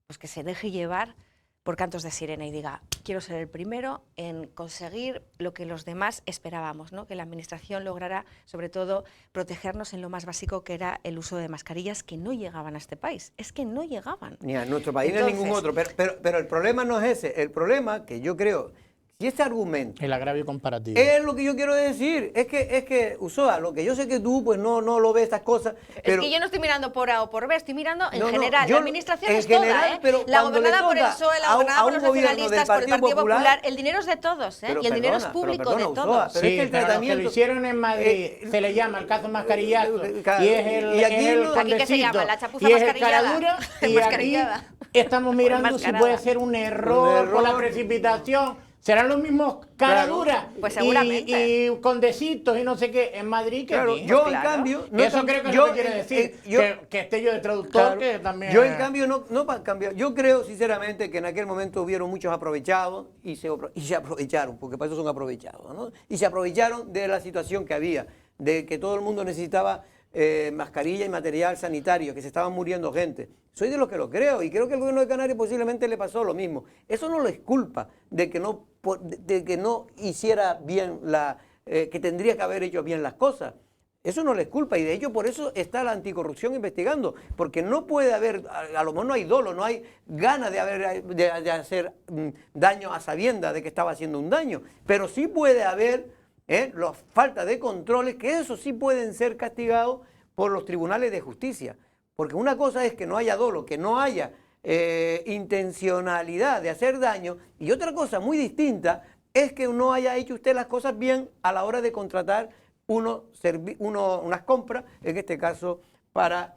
S3: pues, que se deje llevar por cantos de sirena y diga, quiero ser el primero en conseguir lo que los demás esperábamos, ¿no? Que la administración lograra, sobre todo, protegernos en lo más básico, que era el uso de mascarillas que no llegaban a este país. Es que no llegaban.
S1: Ni a nuestro país ni a ningún otro. Pero el problema no es ese. El problema que yo creo, si este argumento...
S2: El agravio comparativo.
S1: Es lo que yo quiero decir. Es que Ulloa, lo que yo sé que tú pues no lo ves estas cosas. Pero,
S3: es que yo no estoy mirando por A o por B, estoy mirando en general.
S1: La
S3: administración es toda,
S1: pero
S3: la gobernada por el PSOE, la gobernada por los nacionalistas, por el Partido Popular. El dinero es de todos, y el dinero es público de todos.
S1: Pero es que el tratamiento...
S2: Lo que lo hicieron en Madrid se le llama el caso mascarillazo y es el
S3: aquí que se llama la chapuza
S2: y es
S3: mascarillada.
S2: Y aquí estamos mirando si puede ser un error por la precipitación. Serán los mismos caraduras
S3: pues seguramente.
S2: y condecitos y no sé qué en Madrid que aquí.
S1: Yo
S3: pues
S1: en cambio...
S2: Eso creo que es lo que quiere decir, que esté yo de traductor, que también...
S1: Yo en cambio no para cambiar. Yo creo sinceramente que en aquel momento hubieron muchos aprovechados y se aprovecharon, porque para eso son aprovechados, ¿no? Y se aprovecharon de la situación que había, de que todo el mundo necesitaba mascarilla y material sanitario, que se estaban muriendo gente. Soy de los que lo creo y creo que el gobierno de Canarias posiblemente le pasó lo mismo. Eso no es culpa de que no hiciera bien que tendría que haber hecho bien las cosas. Eso no les culpa y de hecho por eso está la anticorrupción investigando, porque no puede haber, a lo mejor no hay dolo, no hay ganas de hacer daño a sabiendas de que estaba haciendo un daño, pero sí puede haber la falta de controles, que eso sí pueden ser castigados por los tribunales de justicia. Porque una cosa es que no haya dolo, que no haya intencionalidad de hacer daño, y otra cosa muy distinta es que no haya hecho usted las cosas bien a la hora de contratar unas compras, en este caso para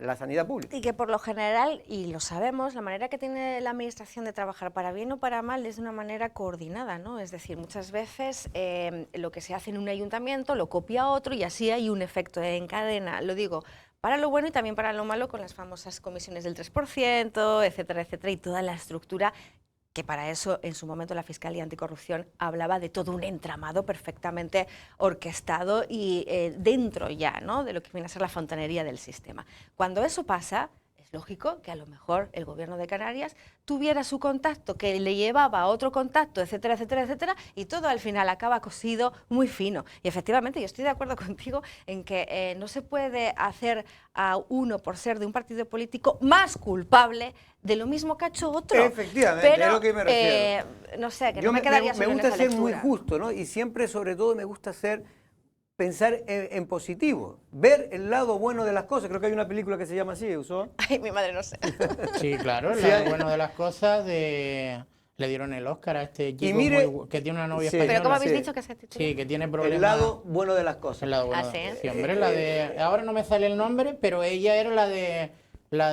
S1: la sanidad pública.
S3: Y que por lo general, y lo sabemos, la manera que tiene la administración de trabajar para bien o para mal es de una manera coordinada, ¿no? Es decir, muchas veces lo que se hace en un ayuntamiento lo copia otro y así hay un efecto en cadena, lo digo, para lo bueno y también para lo malo, con las famosas comisiones del 3%, etcétera, etcétera, y toda la estructura que para eso en su momento la Fiscalía Anticorrupción hablaba de todo un entramado perfectamente orquestado y dentro ya, ¿no?, de lo que viene a ser la fontanería del sistema. Cuando eso pasa, es lógico que a lo mejor el Gobierno de Canarias tuviera su contacto, que le llevaba a otro contacto, etcétera, etcétera, etcétera, y todo al final acaba cosido muy fino. Y efectivamente, yo estoy de acuerdo contigo en que no se puede hacer a uno, por ser de un partido político, más culpable de lo mismo que ha hecho otro.
S1: Efectivamente,
S3: pero,
S1: es lo que me refiero.
S3: no sé, que
S1: Yo
S3: no me quedaría
S1: me
S3: solo en
S1: gusta
S3: esa
S1: ser muy
S3: lectura.
S1: justo, ¿no? Y siempre, sobre todo, me gusta pensar en positivo, ver el lado bueno de las cosas. Creo que hay una película que se llama así, ¿usó?
S3: Ay, mi madre no sé.
S2: Sí, claro,
S1: Sí,
S2: lo bueno de las cosas le dieron el Oscar a este chico
S1: mire,
S2: que tiene una novia
S1: sí.
S2: española.
S3: Pero ¿cómo habéis
S1: sí.
S3: dicho que se titula?
S2: Sí, que tiene problemas.
S1: El lado bueno de las cosas.
S2: El lado bueno.
S3: Ah, ¿sí?
S2: Sí, hombre, la de. Ahora no me sale el nombre, pero ella era la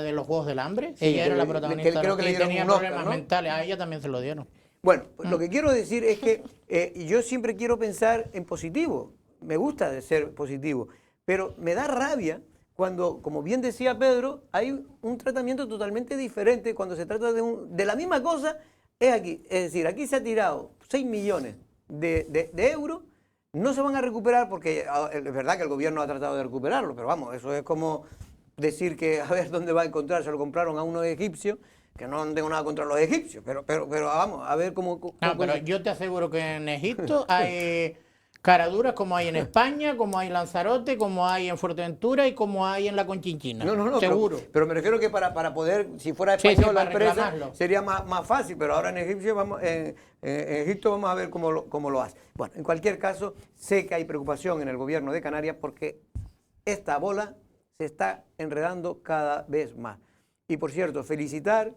S2: de los Juegos del Hambre.
S1: Sí,
S2: ella era la
S1: que
S2: protagonista.
S1: creo que le
S2: y
S1: dieron
S2: tenía
S1: un Oscar,
S2: problemas
S1: ¿no?
S2: mentales. A ella también se lo dieron.
S1: Bueno, pues lo que quiero decir es que yo siempre quiero pensar en positivo. Me gusta de ser positivo, pero me da rabia cuando, como bien decía Pedro, hay un tratamiento totalmente diferente cuando se trata de la misma cosa. Es aquí, es decir, aquí se ha tirado 6 millones de euros, no se van a recuperar porque es verdad que el gobierno ha tratado de recuperarlo, pero vamos, eso es como decir que a ver dónde va a encontrar, se lo compraron a unos egipcios, que no tengo nada contra los egipcios, pero vamos, a ver cómo
S2: No, pero yo te aseguro que en Egipto hay caraduras como hay en España, como hay en Lanzarote, como hay en Fuerteventura y como hay en la Conchinchina.
S1: No,
S2: seguro.
S1: pero me refiero que para poder, si fuera
S2: Sí, sí,
S1: español la
S2: para
S1: empresa,
S2: reclamarlo.
S1: sería más fácil, pero ahora en Egipto vamos a ver cómo lo hace. Bueno, en cualquier caso, sé que hay preocupación en el gobierno de Canarias porque esta bola se está enredando cada vez más. Y por cierto, felicitar,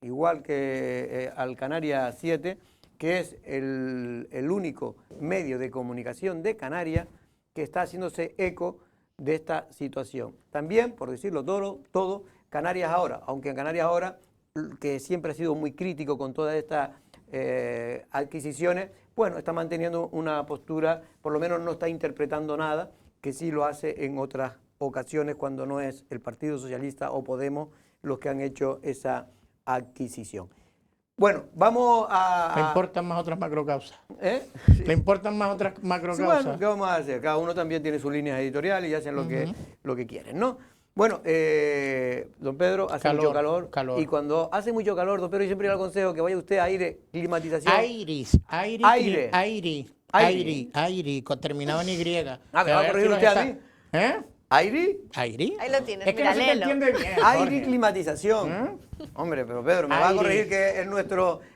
S1: igual que al Canarias 7, que es el único medio de comunicación de Canarias que está haciéndose eco de esta situación. También, por decirlo todo, Canarias Ahora, aunque en Canarias Ahora, que siempre ha sido muy crítico con todas estas adquisiciones, bueno, está manteniendo una postura, por lo menos no está interpretando nada, que sí lo hace en otras ocasiones cuando no es el Partido Socialista o Podemos los que han hecho esa adquisición. Bueno, vamos a...
S2: Le importan más otras macrocausas.
S1: ¿Eh?
S2: Le importan más otras
S1: Sí,
S2: macrocausas.
S1: bueno, ¿qué vamos a hacer? Cada uno también tiene sus líneas editoriales y hacen lo que quieren, ¿no? Bueno, don Pedro, hace mucho calor. Y cuando hace mucho calor, don Pedro, yo siempre le aconsejo que vaya usted a aire, climatización.
S2: Aire, terminado en Y.
S1: Ah, ¿me va a corregir usted a mí?
S2: ¿Eh?
S1: ¿Aire?
S2: ¿Aire?
S3: Ahí lo tienes,
S2: Es que
S3: mira,
S2: no se te
S3: léelo.
S2: entiende bien.
S1: Aire
S2: Jorge.
S1: y climatización. Hombre, pero Pedro, me va a
S2: Aire.
S1: corregir que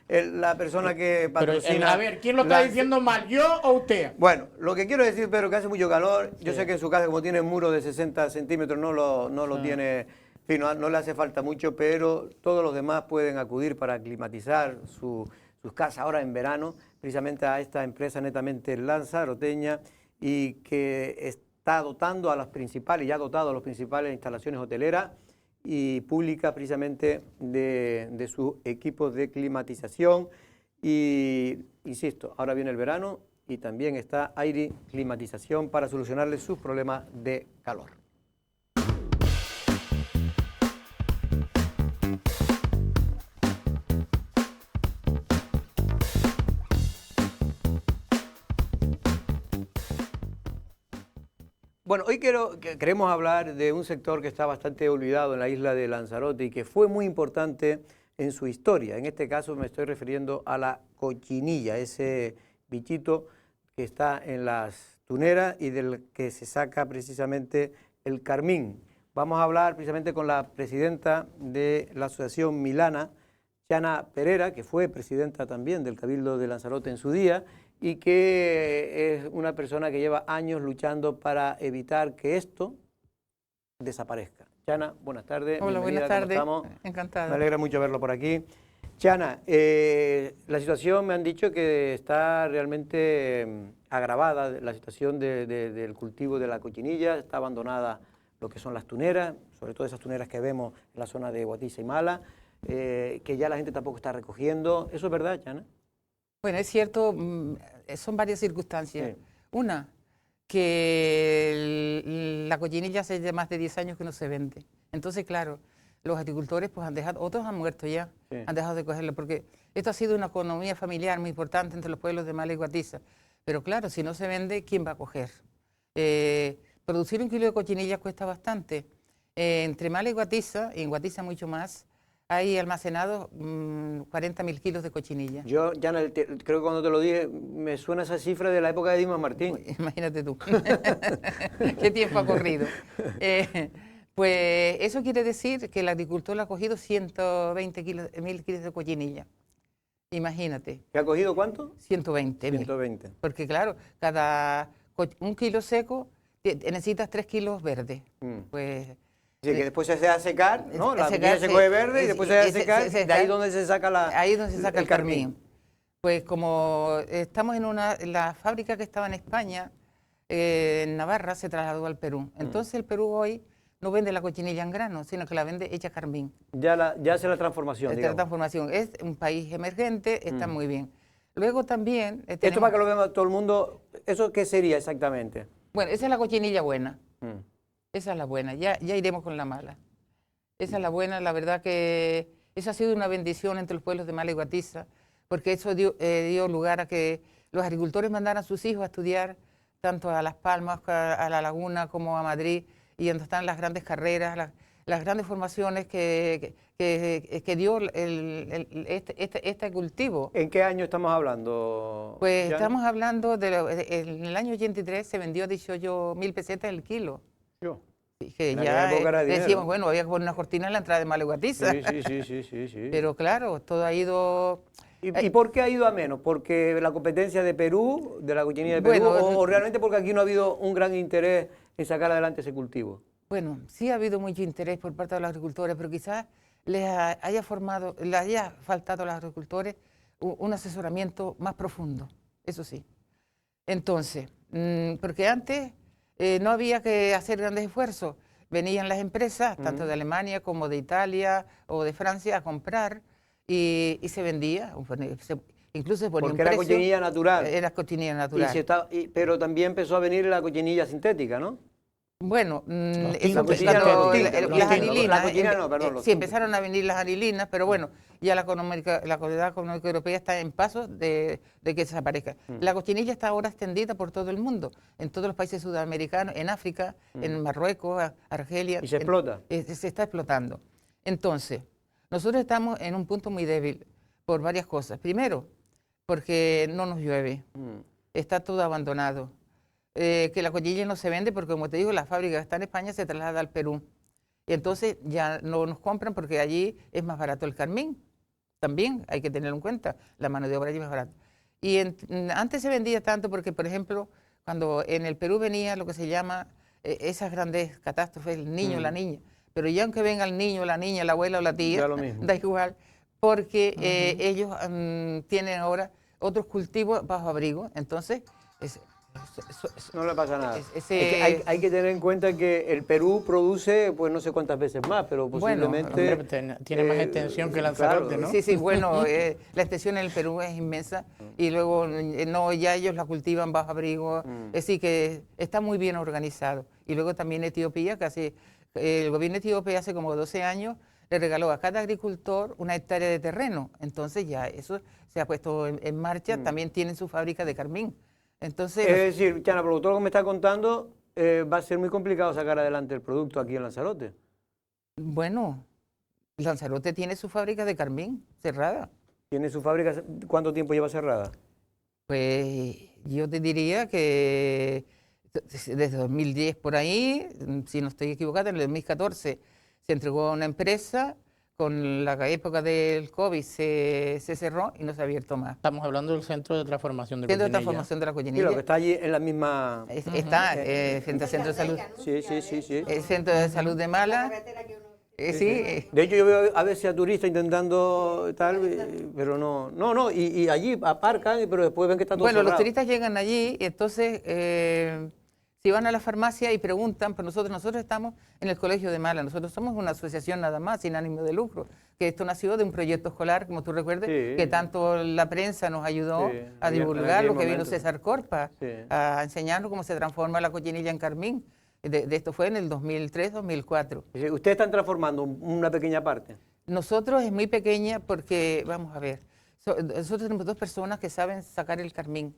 S1: es la persona que
S2: Pero,
S1: patrocina.
S2: a ver, ¿quién lo está
S1: la-
S2: diciendo mal, yo o usted?
S1: Bueno, lo que quiero decir, Pedro, que hace mucho calor. Yo sé que en su casa, como tiene un muro de 60 centímetros, no lo tiene, en fin, no le hace falta mucho, pero todos los demás pueden acudir para climatizar sus casas ahora en verano, precisamente a esta empresa netamente lanzaroteña y que está dotando a las principales, ya ha dotado a las principales instalaciones hoteleras y públicas precisamente de sus equipos de climatización. Y insisto, ahora viene el verano y también está aire climatización para solucionarles sus problemas de calor. Bueno, hoy queremos hablar de un sector que está bastante olvidado en la isla de Lanzarote y que fue muy importante en su historia. En este caso me estoy refiriendo a la cochinilla, ese bichito que está en las tuneras y del que se saca precisamente el carmín. Vamos a hablar precisamente con la presidenta de la Asociación Milana, Chana Pereira, que fue presidenta también del Cabildo de Lanzarote en su día, y que es una persona que lleva años luchando para evitar que esto desaparezca. Chana, buenas tardes.
S6: Hola, buenas tardes.
S1: ¿Cómo estamos?
S6: Encantada.
S1: Me alegra mucho verlo por aquí. Chana, la situación me han dicho que está realmente agravada, la situación del cultivo de la cochinilla, está abandonada lo que son las tuneras, sobre todo esas tuneras que vemos en la zona de Guatiza y Mala, que ya la gente tampoco está recogiendo. ¿Eso es verdad, Chana?
S6: Bueno, es cierto, son varias circunstancias.
S1: Sí.
S6: Una, que la cochinilla hace ya más de 10 años que no se vende. Entonces, claro, los agricultores pues han dejado, otros han muerto ya,
S1: Sí.
S6: han dejado de cogerlo, porque esto ha sido una economía familiar muy importante entre los pueblos de Mala y Guatiza. Pero claro, si no se vende, ¿quién va a coger? Producir un kilo de cochinilla cuesta bastante. Entre Mala y en Guatiza mucho más, hay almacenados 40.000 kilos de cochinilla.
S1: Yo, Chana, creo que cuando te lo dije, me suena esa cifra de la época de Dimas Martín.
S6: Uy, imagínate tú, qué tiempo ha corrido. Pues eso quiere decir que el agricultor ha cogido 120.000 kilos de cochinilla. Imagínate,
S1: ¿Que ha cogido cuánto?
S6: 120.000.
S1: 120.
S6: Porque claro, un kilo seco necesitas 3 kilos verdes. Pues
S1: Sí, que después se hace a secar, ¿no?
S6: a
S1: La
S6: secar,
S1: cochinilla se coge verde y después se hace a
S6: se-
S1: secar,
S6: se- se-
S1: de ahí donde se saca
S6: ahí es donde se saca el carmín. Pues como estamos en la fábrica que estaba en España, en Navarra, se trasladó al Perú. Entonces el Perú hoy no vende la cochinilla en grano, sino que la vende hecha carmín.
S1: Ya hace la transformación,
S6: Esta
S1: digamos.
S6: transformación es un país emergente, está muy bien. Luego también
S1: Esto
S6: tenemos-
S1: para que lo vea todo el mundo, ¿eso qué sería exactamente?
S6: bueno, esa es la cochinilla buena.
S1: Mm.
S6: Esa es la buena, ya iremos con la mala. Esa es la buena, la verdad que eso ha sido una bendición entre los pueblos de Mala y Guatiza, porque eso dio lugar a que los agricultores mandaran a sus hijos a estudiar tanto a Las Palmas, a La Laguna, como a Madrid, y donde están las grandes carreras, las grandes formaciones que dio este cultivo.
S1: ¿En qué año estamos hablando?
S6: Pues
S1: Jan?
S6: estamos hablando en el año 83 se vendió 18.000 pesetas el kilo.
S1: Yo.
S6: Sí, que
S1: En
S6: ya
S1: aquella época era dinero.
S6: decíamos, bueno, había que poner una cortina en la entrada de Maleguatiza.
S1: Sí.
S6: Pero claro, todo ha ido...
S1: ¿Y por qué ha ido a menos? ¿Porque la competencia de Perú, de la cochinilla de Perú,
S6: Bueno,
S1: o realmente porque aquí no ha habido un gran interés en sacar adelante ese cultivo?
S6: Bueno, sí ha habido mucho interés por parte de los agricultores, pero quizás les haya faltado a los agricultores un asesoramiento más profundo, eso sí. Entonces, porque antes no había que hacer grandes esfuerzos. Venían las empresas, tanto de Alemania como de Italia o de Francia, a comprar y se vendía. Incluso se ponía
S1: Porque
S6: un
S1: era
S6: precio.
S1: cochinilla natural.
S6: Era cochinilla
S1: Y
S6: natural.
S1: pero también empezó a venir la cochinilla sintética, ¿no?
S6: Bueno,
S2: tintes.
S6: eso fue
S1: cochinilla
S6: cuando
S1: no, los tintes, los
S6: las
S1: tintes.
S6: anilinas,
S1: La cochinilla no, perdón, los
S6: sí,
S1: tintes.
S6: empezaron a venir las anilinas, pero bueno, ya la Comunidad Económica Europea está en paso de que desaparezca. La cochinilla está ahora extendida por todo el mundo, en todos los países sudamericanos, en África, en Marruecos, Argelia.
S1: Y se explota.
S6: Se está explotando. Entonces, nosotros estamos en un punto muy débil por varias cosas. Primero, porque no nos llueve, está todo abandonado. Que la cochinilla no se vende porque, como te digo, la fábrica que está en España se traslada al Perú. Y entonces ya no nos compran porque allí es más barato el carmín. También hay que tenerlo en cuenta, la mano de obra allí es más barata. Y antes se vendía tanto porque, por ejemplo, cuando en el Perú venía lo que se llama esas grandes catástrofes, el niño, la niña. Pero ya aunque venga el niño, la niña, la abuela o la tía,
S1: Da lo mismo.
S6: da igual, porque ellos tienen ahora otros cultivos bajo abrigo. Entonces,
S1: No le pasa nada.
S6: ese-
S1: Es que hay que tener en cuenta que el Perú produce, pues no sé cuántas veces más, pero
S6: Bueno,
S1: posiblemente...
S2: hombre, tiene más extensión que Lanzarote, ¿no?
S6: Sí, sí, bueno, la extensión en el Perú es inmensa y luego no, ya ellos la cultivan bajo abrigo, es decir, que está muy bien organizado. Y luego también Etiopía, el gobierno etíope hace como 12 años le regaló a cada agricultor una hectárea de terreno, entonces ya eso se ha puesto en marcha, también tienen su fábrica de carmín. Entonces,
S1: Es decir, Chana, por todo lo que me está contando, va a ser muy complicado sacar adelante el producto aquí en Lanzarote.
S6: bueno, Lanzarote tiene su fábrica de carmín cerrada.
S1: ¿Tiene su fábrica? ¿Cuánto tiempo lleva cerrada?
S6: Pues yo te diría que desde 2010 por ahí, si no estoy equivocada, en el 2014 se entregó a una empresa, con la época del COVID se cerró y no se ha abierto más.
S2: Estamos hablando del centro de transformación de
S6: Centro de
S2: cochinilla.
S6: transformación de la
S1: Sí, lo que
S6: cochinilla.
S1: está allí en la misma...
S6: Está frente al Centro de Salud.
S1: Sí.
S6: El Centro de Salud de Mala. Sí,
S1: De hecho, yo veo a veces a turistas intentando tal, pero no, y allí aparcan, pero después ven que está todo
S6: bueno, los
S1: cerrado.
S6: turistas llegan allí y entonces si van a la farmacia y preguntan, pues nosotros estamos en el Colegio de Mala, nosotros somos una asociación nada más, sin ánimo de lucro, que esto nació de un proyecto escolar, como tú recuerdes,
S1: Sí.
S6: que tanto la prensa nos ayudó
S1: Sí,
S6: a
S1: en
S6: divulgar,
S1: aquel
S6: lo que vino
S1: momento.
S6: César Corpa,
S1: Sí.
S6: a enseñarnos cómo se transforma la cochinilla en carmín. De esto fue en el 2003-2004.
S1: Es decir, ustedes están transformando una pequeña parte.
S6: Nosotros es muy pequeña porque, vamos a ver, nosotros tenemos 2 personas que saben sacar el carmín,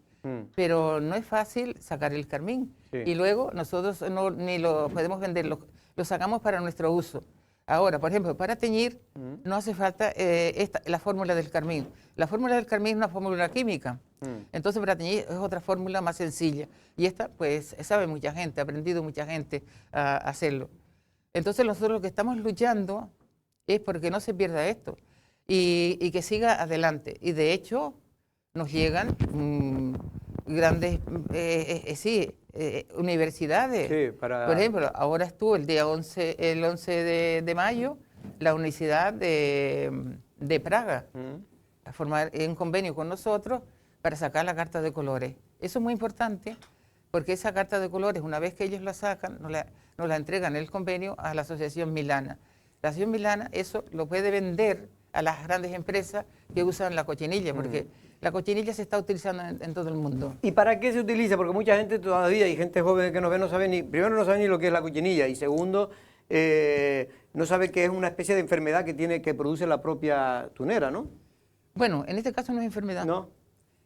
S6: pero no es fácil sacar el carmín.
S1: Sí.
S6: Y luego nosotros ni lo podemos vender, lo sacamos para nuestro uso. Ahora, por ejemplo, para teñir no hace falta la fórmula del carmín. La fórmula del carmín es una fórmula química. Entonces, para teñir es otra fórmula más sencilla. Y esta, pues, sabe mucha gente, ha aprendido mucha gente a hacerlo. Entonces, nosotros lo que estamos luchando es porque no se pierda esto. y que siga adelante. Y de hecho nos llegan grandes universidades.
S1: Sí, para...
S6: Por ejemplo, ahora estuvo el día 11, el 11 de mayo, la Universidad de Praga a formar un convenio con nosotros para sacar la carta de colores. Eso es muy importante porque esa carta de colores, una vez que ellos la sacan, nos la entregan el convenio a la Asociación Milana. La Asociación Milana eso lo puede vender a las grandes empresas que usan la cochinilla, porque la cochinilla se está utilizando en todo el mundo.
S1: ¿Y para qué se utiliza? Porque mucha gente todavía, y gente joven que nos ve, no sabe ni, primero no sabe ni lo que es la cochinilla, y segundo, no sabe que es una especie de enfermedad que produce la propia tunera, ¿no?
S6: Bueno, en este caso no es enfermedad.
S1: No.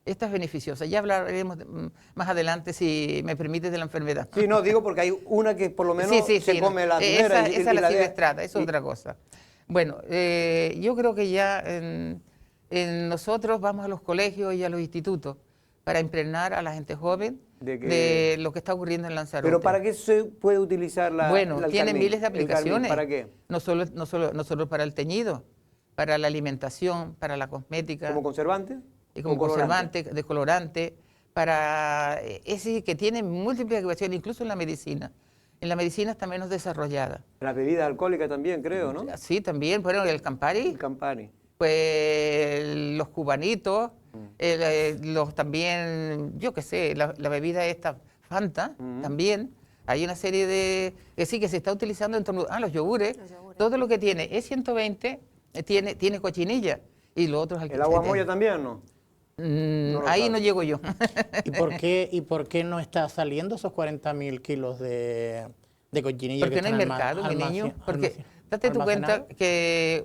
S6: Esta es beneficiosa. Ya hablaremos más adelante, si me permite, de la enfermedad.
S1: Sí, no, digo porque hay una que por lo menos se come la tunera.
S6: Esa es la silvestrata, es otra cosa. Bueno, yo creo que ya nosotros vamos a los colegios y a los institutos para impregnar a la gente joven de lo que está ocurriendo en Lanzarote.
S1: ¿Pero para qué se puede utilizar la
S6: Bueno, tiene
S1: carmín,
S6: miles de
S1: el carmín?
S6: aplicaciones.
S1: ¿Para qué?
S6: No solo para el teñido, para la alimentación, para la cosmética.
S1: ¿Como conservante?
S6: Y como conservante, descolorante, es decir, que tiene múltiples aplicaciones, incluso en la medicina. En la medicina está menos desarrollada.
S1: Las bebidas alcohólicas también, creo, ¿no?
S6: Sí, también, bueno, el Campari.
S1: El Campari.
S6: Pues los cubanitos, los también, yo qué sé, la bebida esta Fanta, también. Hay una serie de, que sí, que se está utilizando en torno a los yogures. Todo lo que tiene E120 tiene cochinilla. Y lo otro es
S1: ¿El agua moya también, no?
S6: Ahí no llego yo.
S2: ¿Y por qué no está saliendo esos 40.000 kilos de cochinilla?
S6: Porque no hay mercado, mi niño. Porque date tu cuenta que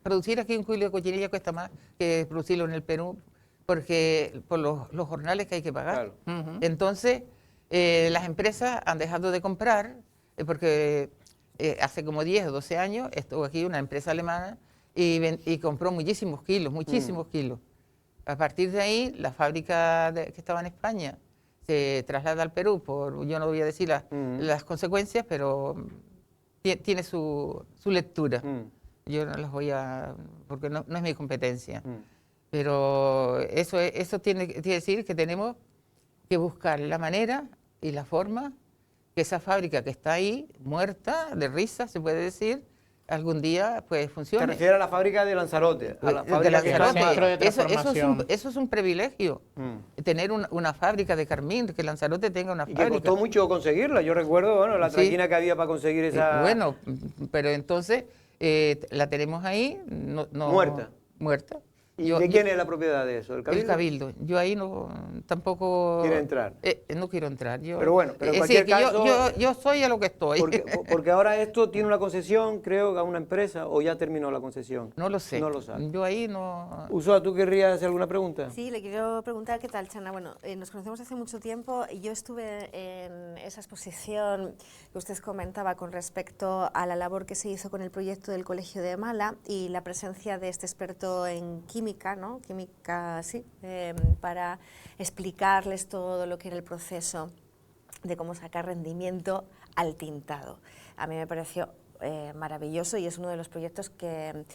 S6: producir aquí un kilo de cochinilla cuesta más que producirlo en el Perú, porque por los jornales que hay que pagar.
S1: Claro.
S6: Entonces, las empresas han dejado de comprar, porque hace como 10 o 12 años estuvo aquí una empresa alemana y compró muchísimos kilos. A partir de ahí, la fábrica que estaba en España se traslada al Perú, yo no voy a decir las consecuencias, pero tiene su lectura. Yo no las voy a, porque no es mi competencia. Pero eso tiene que decir que tenemos que buscar la manera y la forma que esa fábrica que está ahí, muerta, de risa, se puede decir, algún día pues funcione.
S1: ¿Te refieres a la fábrica de Lanzarote? A la fábrica
S6: de Lanzarote.
S2: Eso
S6: es un privilegio, tener una fábrica de carmín, que Lanzarote tenga una fábrica.
S1: Y que costó mucho conseguirla. Yo recuerdo, bueno, la traquina que había para conseguir esa...
S6: Bueno, pero entonces la tenemos ahí,
S1: muerta.
S6: Muerta.
S1: ¿Y de quién es la propiedad de eso? ¿El Cabildo?
S6: El Cabildo. Yo ahí tampoco...
S1: ¿Quiere entrar?
S6: No quiero entrar.
S1: Pero bueno, pero en cualquier caso...
S6: Yo soy a lo que estoy.
S1: Porque ahora esto tiene una concesión, creo, a una empresa, o ya terminó la concesión.
S6: No lo sé.
S1: No lo sabe.
S6: Yo ahí no...
S1: Ursula, ¿tú querrías hacer alguna pregunta?
S3: Sí, le quiero preguntar qué tal, Chana. Bueno, nos conocemos hace mucho tiempo y yo estuve en esa exposición que usted comentaba con respecto a la labor que se hizo con el proyecto del Colegio de Mala y la presencia de este experto en química, ¿no? Química, sí, para explicarles todo lo que era el proceso de cómo sacar rendimiento al tintado. A mí me pareció maravilloso y es uno de los proyectos que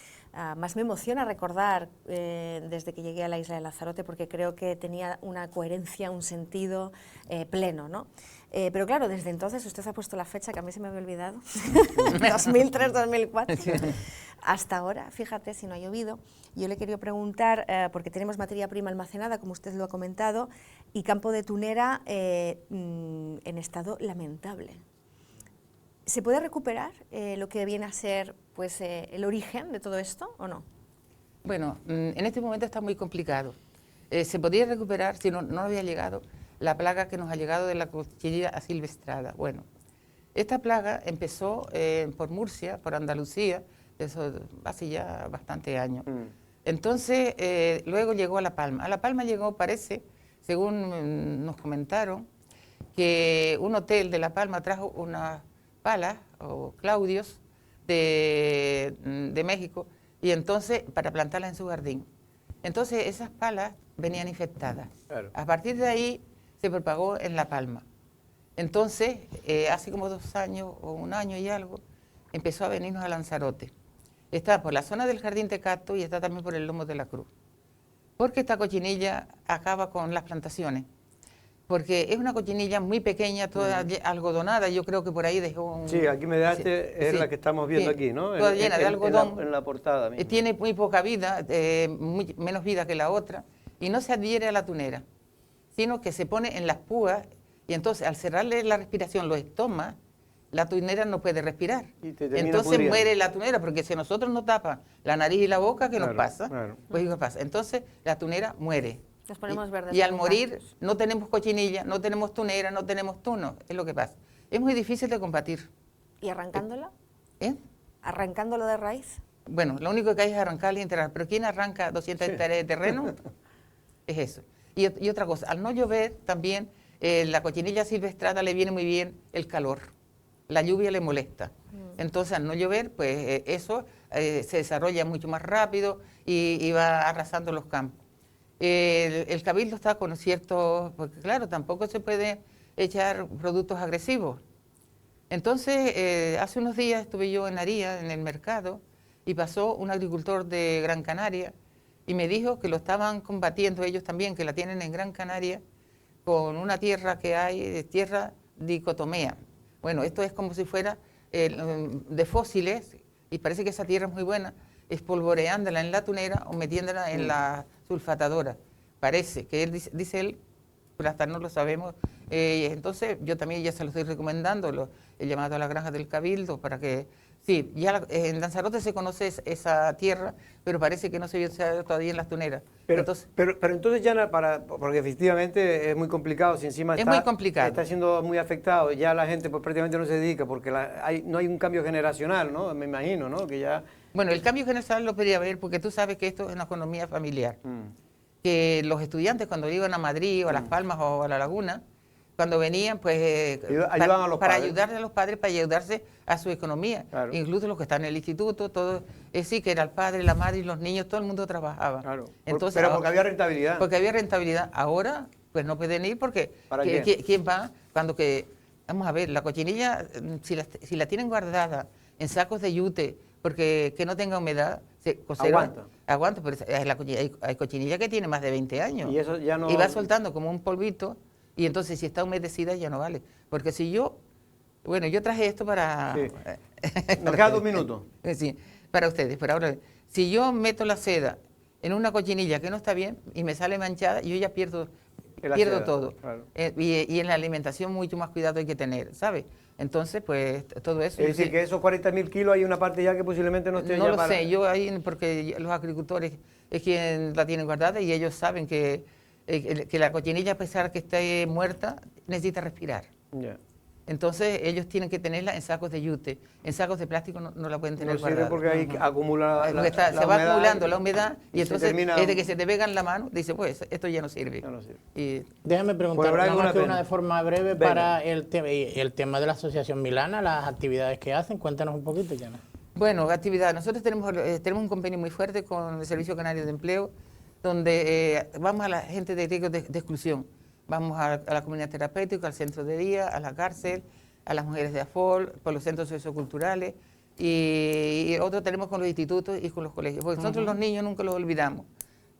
S3: más me emociona recordar desde que llegué a la isla de Lanzarote, porque creo que tenía una coherencia, un sentido pleno, ¿no? Pero claro, desde entonces usted ha puesto la fecha que a mí se me había olvidado, 2003-2004, hasta ahora, fíjate si no ha llovido. Yo le quería preguntar, porque tenemos materia prima almacenada, como usted lo ha comentado, y campo de tunera en estado lamentable. ¿Se puede recuperar lo que viene a ser pues, el origen de todo esto o no?
S6: Bueno, en este momento está muy complicado. Se podría recuperar si no había llegado la plaga que nos ha llegado de la cochinilla asilvestrada. Bueno, esta plaga empezó por Murcia, por Andalucía, eso hace ya bastante años. Entonces, luego llegó a La Palma. A La Palma llegó, parece, según nos comentaron, que un hotel de La Palma trajo unas palas o claudios de México, y entonces para plantarlas en su jardín. Entonces esas palas venían infectadas. Claro. A partir de ahí se propagó en La Palma. Entonces, hace como 2 años o 1 año y algo, empezó a venirnos a Lanzarote. Está por la zona del Jardín Tecato y está también por el Lomo de la Cruz. Porque esta cochinilla acaba con las plantaciones. Porque es una cochinilla muy pequeña, toda algodonada. Yo creo que por ahí dejó un...
S1: Sí, aquí me daste, es
S6: sí,
S1: la que estamos viendo
S6: sí,
S1: aquí, ¿no?
S6: toda llena de algodón.
S1: En la portada misma.
S6: Tiene muy poca vida, menos vida que la otra, y no se adhiere a la tunera, sino que se pone en las púas, y entonces al cerrarle la respiración, los estomas, la tunera no puede respirar.
S1: Y te termina
S6: Entonces
S1: pudriendo.
S6: muere la tunera, porque si a nosotros nos tapa la nariz y la boca, ¿qué nos
S1: Claro,
S6: pasa?
S1: claro.
S6: Pues ¿qué pasa? Entonces la tunera muere.
S3: Nos ponemos verdes.
S6: Y al
S3: como
S6: morir
S3: gatos.
S6: no tenemos cochinilla, no tenemos tunera, no tenemos tuno, es lo que pasa. Es muy difícil de combatir.
S3: ¿Y arrancándola?
S6: ¿Eh?
S3: ¿Arrancándolo de raíz?
S6: Bueno, lo único que hay es arrancarle y enterrar. Pero ¿quién arranca 200 hectáreas de terreno? Es eso. Y otra cosa, al no llover también, la cochinilla silvestrada le viene muy bien el calor. La lluvia le molesta. Entonces, al no llover, pues eso se desarrolla mucho más rápido y va arrasando los campos. El cabildo está con ciertos, porque claro, tampoco se puede echar productos agresivos. Entonces, hace unos días estuve yo en Aría, en el mercado, y pasó un agricultor de Gran Canaria y me dijo que lo estaban combatiendo ellos también, que la tienen en Gran Canaria, con una tierra que hay, tierra dicotomea. Bueno, esto es como si fuera de fósiles, y parece que esa tierra es muy buena, espolvoreándola en la tunera o metiéndola en la sulfatadora. Parece que él dice él, pero hasta no lo sabemos. Entonces yo también ya se lo estoy recomendando, he llamado a la granja del Cabildo para que, sí, ya en Lanzarote se conoce esa tierra, pero parece que no se vio todavía en las tuneras.
S1: Pero
S6: Entonces,
S1: entonces ya porque efectivamente es muy complicado, si encima
S6: Es muy complicado.
S1: está siendo muy afectado, ya la gente pues prácticamente no se dedica porque no hay un cambio generacional, ¿no? Me imagino, ¿no? Que ya...
S6: bueno, el cambio general lo podría haber porque tú sabes que esto es una economía familiar. Que los estudiantes cuando iban a Madrid o a Las Palmas o a La Laguna, cuando venían, pues
S1: Ayudaban a los
S6: para
S1: padres.
S6: ayudarle a los padres, para ayudarse a su economía.
S1: Claro.
S6: Incluso los que están en el instituto, todo, sí, que era el padre, la madre y los niños, todo el mundo trabajaba.
S1: Claro.
S6: Entonces,
S1: Pero porque había rentabilidad.
S6: Porque había rentabilidad. Ahora, pues no pueden ir porque
S1: ¿Para qué?
S6: ¿quién va? Cuando que, vamos a ver, la cochinilla, si la tienen guardada en sacos de yute, porque que no tenga humedad, se conserva. Aguanta, pero hay cochinilla que tiene más de 20 años.
S1: Y eso ya no...
S6: Y va soltando como un polvito, y entonces si está humedecida ya no vale. Porque si yo, bueno, yo traje esto para...
S1: Sí. Nos quedan 2 minutos.
S6: Sí, para ustedes, pero ahora, si yo meto la seda en una cochinilla que no está bien y me sale manchada, yo ya pierdo
S1: seda,
S6: todo.
S1: claro.
S6: Y en la alimentación mucho más cuidado hay que tener, ¿sabes? Entonces, pues, todo eso...
S1: Es decir, que esos 40.000 kilos hay una parte ya que posiblemente no esté
S6: No
S1: ya
S6: lo
S1: para...
S6: sé, yo ahí, porque los agricultores es quien la tienen guardada y ellos saben que la cochinilla, a pesar que esté muerta, necesita respirar.
S1: Ya.
S6: Entonces, ellos tienen que tenerla en sacos de yute. En sacos de plástico no la pueden tener
S1: No sirve
S6: guardada.
S1: porque ahí acumula
S6: Porque se va acumulando la humedad y
S1: se
S6: entonces,
S1: termina-
S6: desde que se te pega en la mano, dice, pues, esto ya no sirve.
S1: Ya no sirve.
S6: Y
S2: Déjame preguntar,
S1: habrá
S2: nada más que
S1: alguna
S2: una
S1: pena.
S2: de forma breve
S1: Venga.
S2: para el tema de la Asociación Milana, las actividades que hacen. Cuéntanos un poquito, Yana.
S6: bueno, actividad. Nosotros tenemos un convenio muy fuerte con el Servicio Canario de Empleo, donde vamos a la gente de riesgo de exclusión. Vamos a la comunidad terapéutica, al centro de día, a la cárcel, a las mujeres de AFOL, por los centros socioculturales, y otro tenemos con los institutos y con los colegios. Porque nosotros los niños nunca los olvidamos,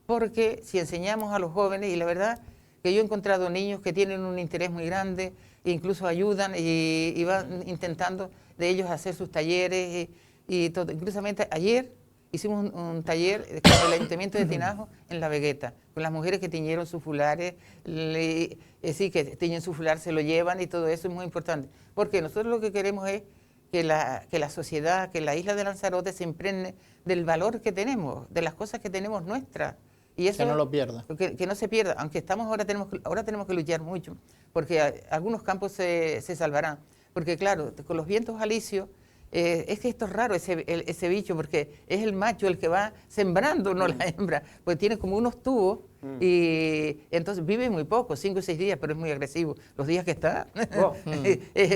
S6: porque si enseñamos a los jóvenes, y la verdad que yo he encontrado niños que tienen un interés muy grande, e incluso ayudan y van intentando de ellos hacer sus talleres y todo. Inclusamente ayer hicimos un taller con el Ayuntamiento de Tinajo en La Vegueta, con las mujeres que tiñeron sus fulares, sí, que tiñen su fular, se lo llevan y todo eso es muy importante. Porque nosotros lo que queremos es que la sociedad, que la isla de Lanzarote se impregne del valor que tenemos, de las cosas que tenemos nuestras. Y eso,
S2: Que no lo pierda.
S6: Que no se pierda, aunque estamos ahora tenemos que luchar mucho, porque algunos campos se salvarán. Porque claro, con los vientos alisios, es que esto es raro, ese bicho, porque es el macho el que va sembrando, no la hembra, pues tiene como unos tubos y entonces vive muy poco, 5 o 6 días, pero es muy agresivo. Los días que está,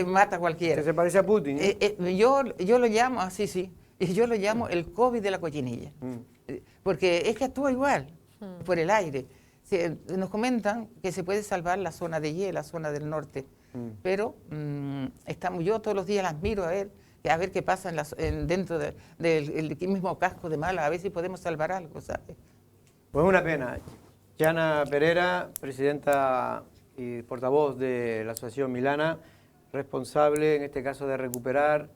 S6: mata a cualquiera.
S1: Se parece a Putin, ¿eh?
S6: Yo lo llamo, así sí, yo lo llamo el COVID de la cochinilla, porque es que actúa igual, por el aire. Nos comentan que se puede salvar la zona de Ye, la zona del norte, pero yo todos los días las miro a ver a ver qué pasa dentro del mismo casco de Málaga, a ver si podemos salvar algo, ¿sabes?
S1: Pues una pena. Yana Pereira, presidenta y portavoz de la Asociación Milana, responsable en este caso de recuperar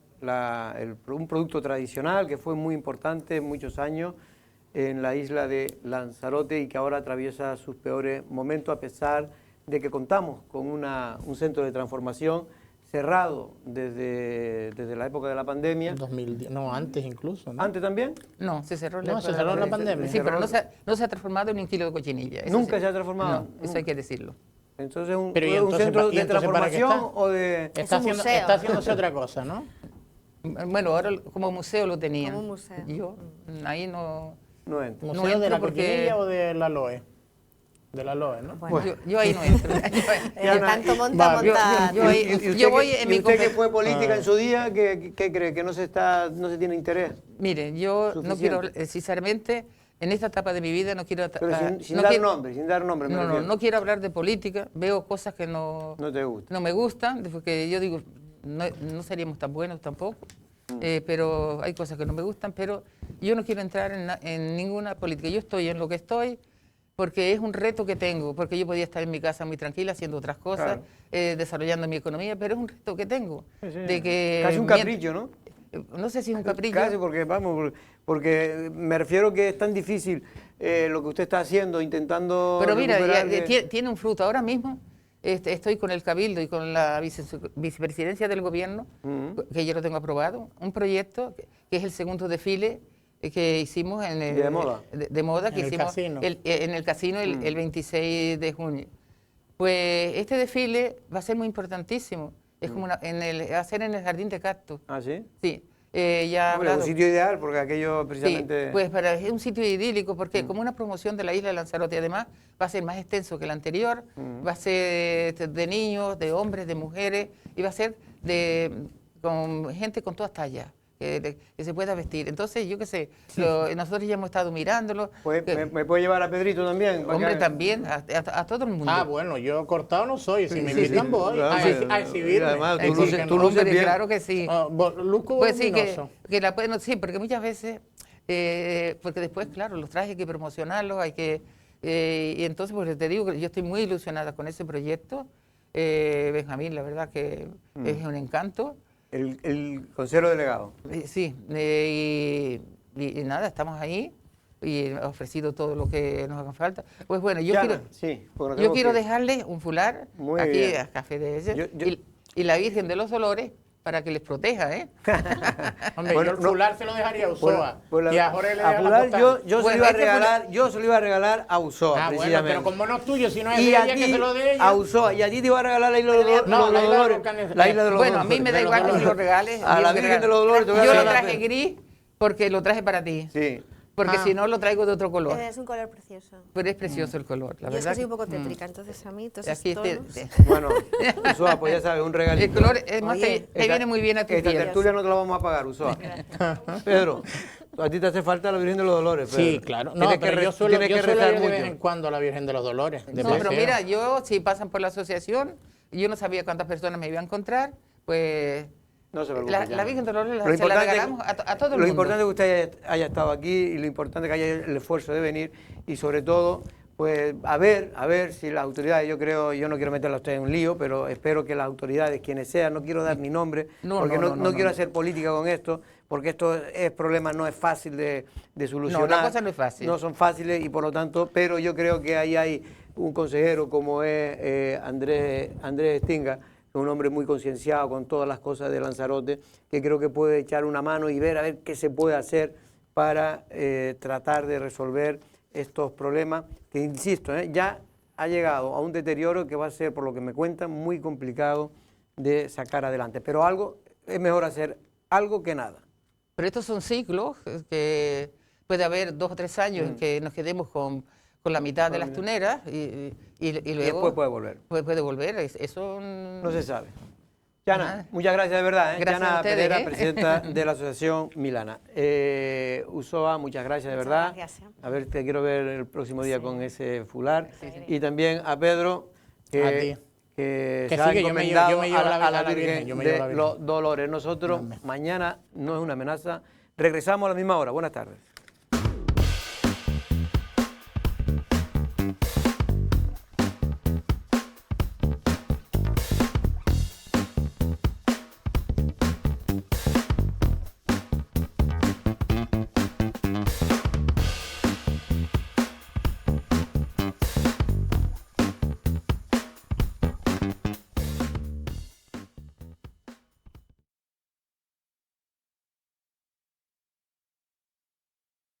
S1: un producto tradicional que fue muy importante muchos años en la isla de Lanzarote y que ahora atraviesa sus peores momentos a pesar de que contamos con un centro de transformación cerrado desde la época de la pandemia.
S2: 2010, no, antes incluso, ¿no?
S1: ¿Antes también?
S6: No, se cerró
S2: No, se cerró en la pandemia.
S6: Sí, pero no se ha transformado en un kilo de cochinilla. eso
S1: ¿Nunca
S6: sí.
S1: se ha transformado?
S6: No, eso hay que decirlo.
S1: Entonces,
S2: Pero, ¿y
S1: ¿un
S2: entonces
S1: centro
S2: ¿y
S1: de
S2: entonces para qué
S1: transformación
S2: está?
S1: o de...?
S2: Está
S3: un museo.
S2: está haciéndose otra cosa, ¿no?
S6: Bueno, ahora como museo lo tenían.
S3: Como museo.
S6: Yo ahí no...
S1: No entra.
S2: ¿Museo
S6: No
S2: de
S6: entro
S2: la
S6: porque-
S2: cochinilla o de la LOE? De la LOE, ¿no?
S3: Bueno,
S6: Yo ahí no entro.
S3: tanto monta,
S2: va,
S3: montar.
S6: yo ahí-
S1: ¿Y usted
S6: yo voy
S1: que-
S6: en
S1: y
S6: mi
S1: usted que
S6: compe-
S1: fue política en su día, ¿qué cree? ¿Que no se tiene interés?
S6: Mire, yo no quiero,
S1: Suficiente.
S6: sinceramente, en esta etapa de mi vida no quiero...
S1: Pero sin
S6: no
S1: dar
S6: quiero-
S1: nombre, sin dar nombre, me
S6: No, no,
S1: refiero.
S6: no quiero hablar de política, veo cosas que no
S1: No te gusta.
S6: me gustan, porque yo digo, no seríamos tan buenos tampoco, pero hay cosas que no me gustan, pero yo no quiero entrar en ninguna política. Yo estoy en lo que estoy porque es un reto que tengo, porque yo podía estar en mi casa muy tranquila haciendo otras cosas,
S1: Claro.
S6: desarrollando mi economía, pero es un reto que tengo.
S1: Sí, sí.
S6: De que
S1: Casi un capricho, ¿no?
S6: No sé si es un capricho.
S1: Casi porque, vamos, porque me refiero que es tan difícil lo que usted está haciendo, intentando
S6: Pero mira,
S1: recuperar
S6: tiene un fruto. Ahora mismo estoy con el Cabildo y con la vicepresidencia del gobierno, que yo lo tengo aprobado, un proyecto que es el segundo desfile que hicimos en el,
S1: ¿De moda?
S6: de moda que
S2: En el
S6: hicimos
S2: casino.
S6: en el casino el 26 de junio. Pues este desfile va a ser muy importantísimo. Es como va a ser en el Jardín de Cactus.
S1: ¿Ah, sí?
S6: Sí. Ya
S1: Hombre, un
S6: hablado.
S1: sitio ideal, porque aquello
S6: Sí,
S1: precisamente...
S6: pues es un sitio idílico porque como una promoción de la isla de Lanzarote, además va a ser más extenso que el anterior, va a ser de niños, de hombres, de mujeres y va a ser con gente con todas tallas. Que se pueda vestir. Entonces, yo qué sé, nosotros ya hemos estado mirándolo.
S1: Pues, ¿me puede llevar a Pedrito también? Para
S6: Hombre,
S1: que-
S6: también, a todo el mundo.
S2: Ah, bueno, yo cortado no soy. Si me
S1: Sí,
S2: invitan
S1: sí.
S2: voy
S1: Claro,
S2: a exhibirme.
S1: además, tú
S2: Es decir,
S1: luces-
S2: que
S1: tú
S2: no.
S1: luces
S6: Hombre,
S1: bien.
S6: claro que sí.
S2: Luzco
S6: Pues sí,
S2: voluminoso.
S6: que la pueden, sí, porque muchas veces, porque después, claro, los trajes hay que promocionarlos, y entonces, pues te digo que yo estoy muy ilusionada con ese proyecto. Benjamín, la verdad que es un encanto.
S1: El consejero delegado.
S6: Sí, y nada, estamos ahí y he ofrecido todo lo que nos haga falta. Pues bueno, yo
S1: Yana,
S6: quiero,
S1: sí, porque nos
S6: yo
S1: tenemos
S6: quiero
S1: que ir.
S6: dejarles un fular
S1: Muy
S6: aquí
S1: bien.
S6: a Café de ella
S1: Yo-
S6: y la Virgen de los Dolores para que les proteja, ¿eh?
S2: Hombre,
S1: Bueno,
S2: yo el
S1: no-
S2: fular se lo dejaría a Usoa.
S1: Pues
S2: y a Jorge le
S1: a
S2: deja la
S1: Fular
S2: postal.
S1: yo se
S6: Bueno,
S1: lo iba a
S6: este
S1: regalar, yo se lo iba a regalar a Usoa,
S2: Ah, bueno,
S1: precisamente.
S2: pero como no es tuyo, si no es
S1: y
S2: de
S1: a
S2: ella,
S1: ti,
S2: que se lo dé ella.
S1: a Usoa, y a ti te iba a regalar la isla de los
S2: No, la isla de los
S1: Dolores.
S2: Volcanes.
S1: La isla de los
S6: Bueno, a
S1: Dolores.
S6: mí me da
S2: de los
S6: igual que me
S2: Dolores.
S6: lo regales.
S1: A la
S6: yo
S1: Virgen de los Dolores te voy a
S6: Yo lo
S1: regalar.
S6: traje gris porque lo traje para ti.
S1: Sí.
S6: Porque
S2: Ah.
S6: si no, lo traigo de otro color.
S3: Es un color precioso.
S6: Pero es precioso el color, la
S3: Yo es
S6: verdad.
S3: que soy un poco tétrica, entonces a mí todos esos
S6: Aquí
S3: tonos...
S1: Bueno, Usoa, pues ya sabes, un regalito.
S6: el color es más,
S3: Oye,
S6: te viene muy bien a tu
S1: Esta
S6: piel.
S1: tertulia no te la vamos a pagar, Usoa. Pedro, a ti te hace falta la Virgen de los Dolores, Pedro.
S2: Sí, claro. No,
S1: Tienes que
S2: pero
S1: re-
S2: yo suelo
S1: tienes que
S2: ir
S1: rezar
S2: de vez en
S1: mucho.
S2: cuando a la Virgen de los Dolores. de
S6: No, pero
S2: paseo.
S6: mira, yo si pasan por la asociación, yo no sabía cuántas personas me iba a encontrar, pues
S1: No se preocupe,
S6: la
S1: ya.
S6: Virgen de Dolores
S1: Lo
S6: se la
S1: importante-
S6: regalamos a todo el
S1: Lo
S6: mundo.
S1: importante es que usted haya estado aquí y lo importante es que haya el esfuerzo de venir y sobre todo, pues a ver si las autoridades, yo no quiero meterla a usted en un lío, pero espero que las autoridades, quienes sean, no quiero dar ni nombre,
S6: No,
S1: porque
S6: no,
S1: no quiero
S6: no.
S1: hacer política con esto, porque esto es problema, no es fácil de solucionar.
S6: No, la cosa no es fácil.
S1: No son fáciles y por lo tanto, pero yo creo que ahí hay un consejero como es Andrés Stinga, que es un hombre muy concienciado con todas las cosas de Lanzarote, que creo que puede echar una mano y ver a ver qué se puede hacer para tratar de resolver estos problemas, que insisto, ya ha llegado a un deterioro que va a ser, por lo que me cuentan, muy complicado de sacar adelante. Pero es mejor hacer algo que nada.
S6: Pero estos son ciclos que puede haber 2 o 3 años en que nos quedemos con la mitad de las tuneras y luego
S1: después puede volver.
S6: puede volver. Eso
S1: No se sabe. Yana,
S6: Nada.
S1: muchas gracias de verdad.
S6: Gracias a
S1: Yana
S6: ustedes,
S1: Pereira, presidenta de la Asociación Milana. Usoa, muchas gracias de verdad.
S3: gracias.
S1: A ver, te quiero ver el próximo día con ese fular. Y también a Pedro, que que
S2: Que
S1: se
S2: sí,
S1: ha
S2: que yo me
S1: encomendado
S2: llevo
S1: a la
S2: Virgen,
S1: Virgen
S2: yo me llevo
S1: de
S2: la Virgen.
S1: los Dolores. Nosotros mañana no es una amenaza. Regresamos a la misma hora. Buenas tardes.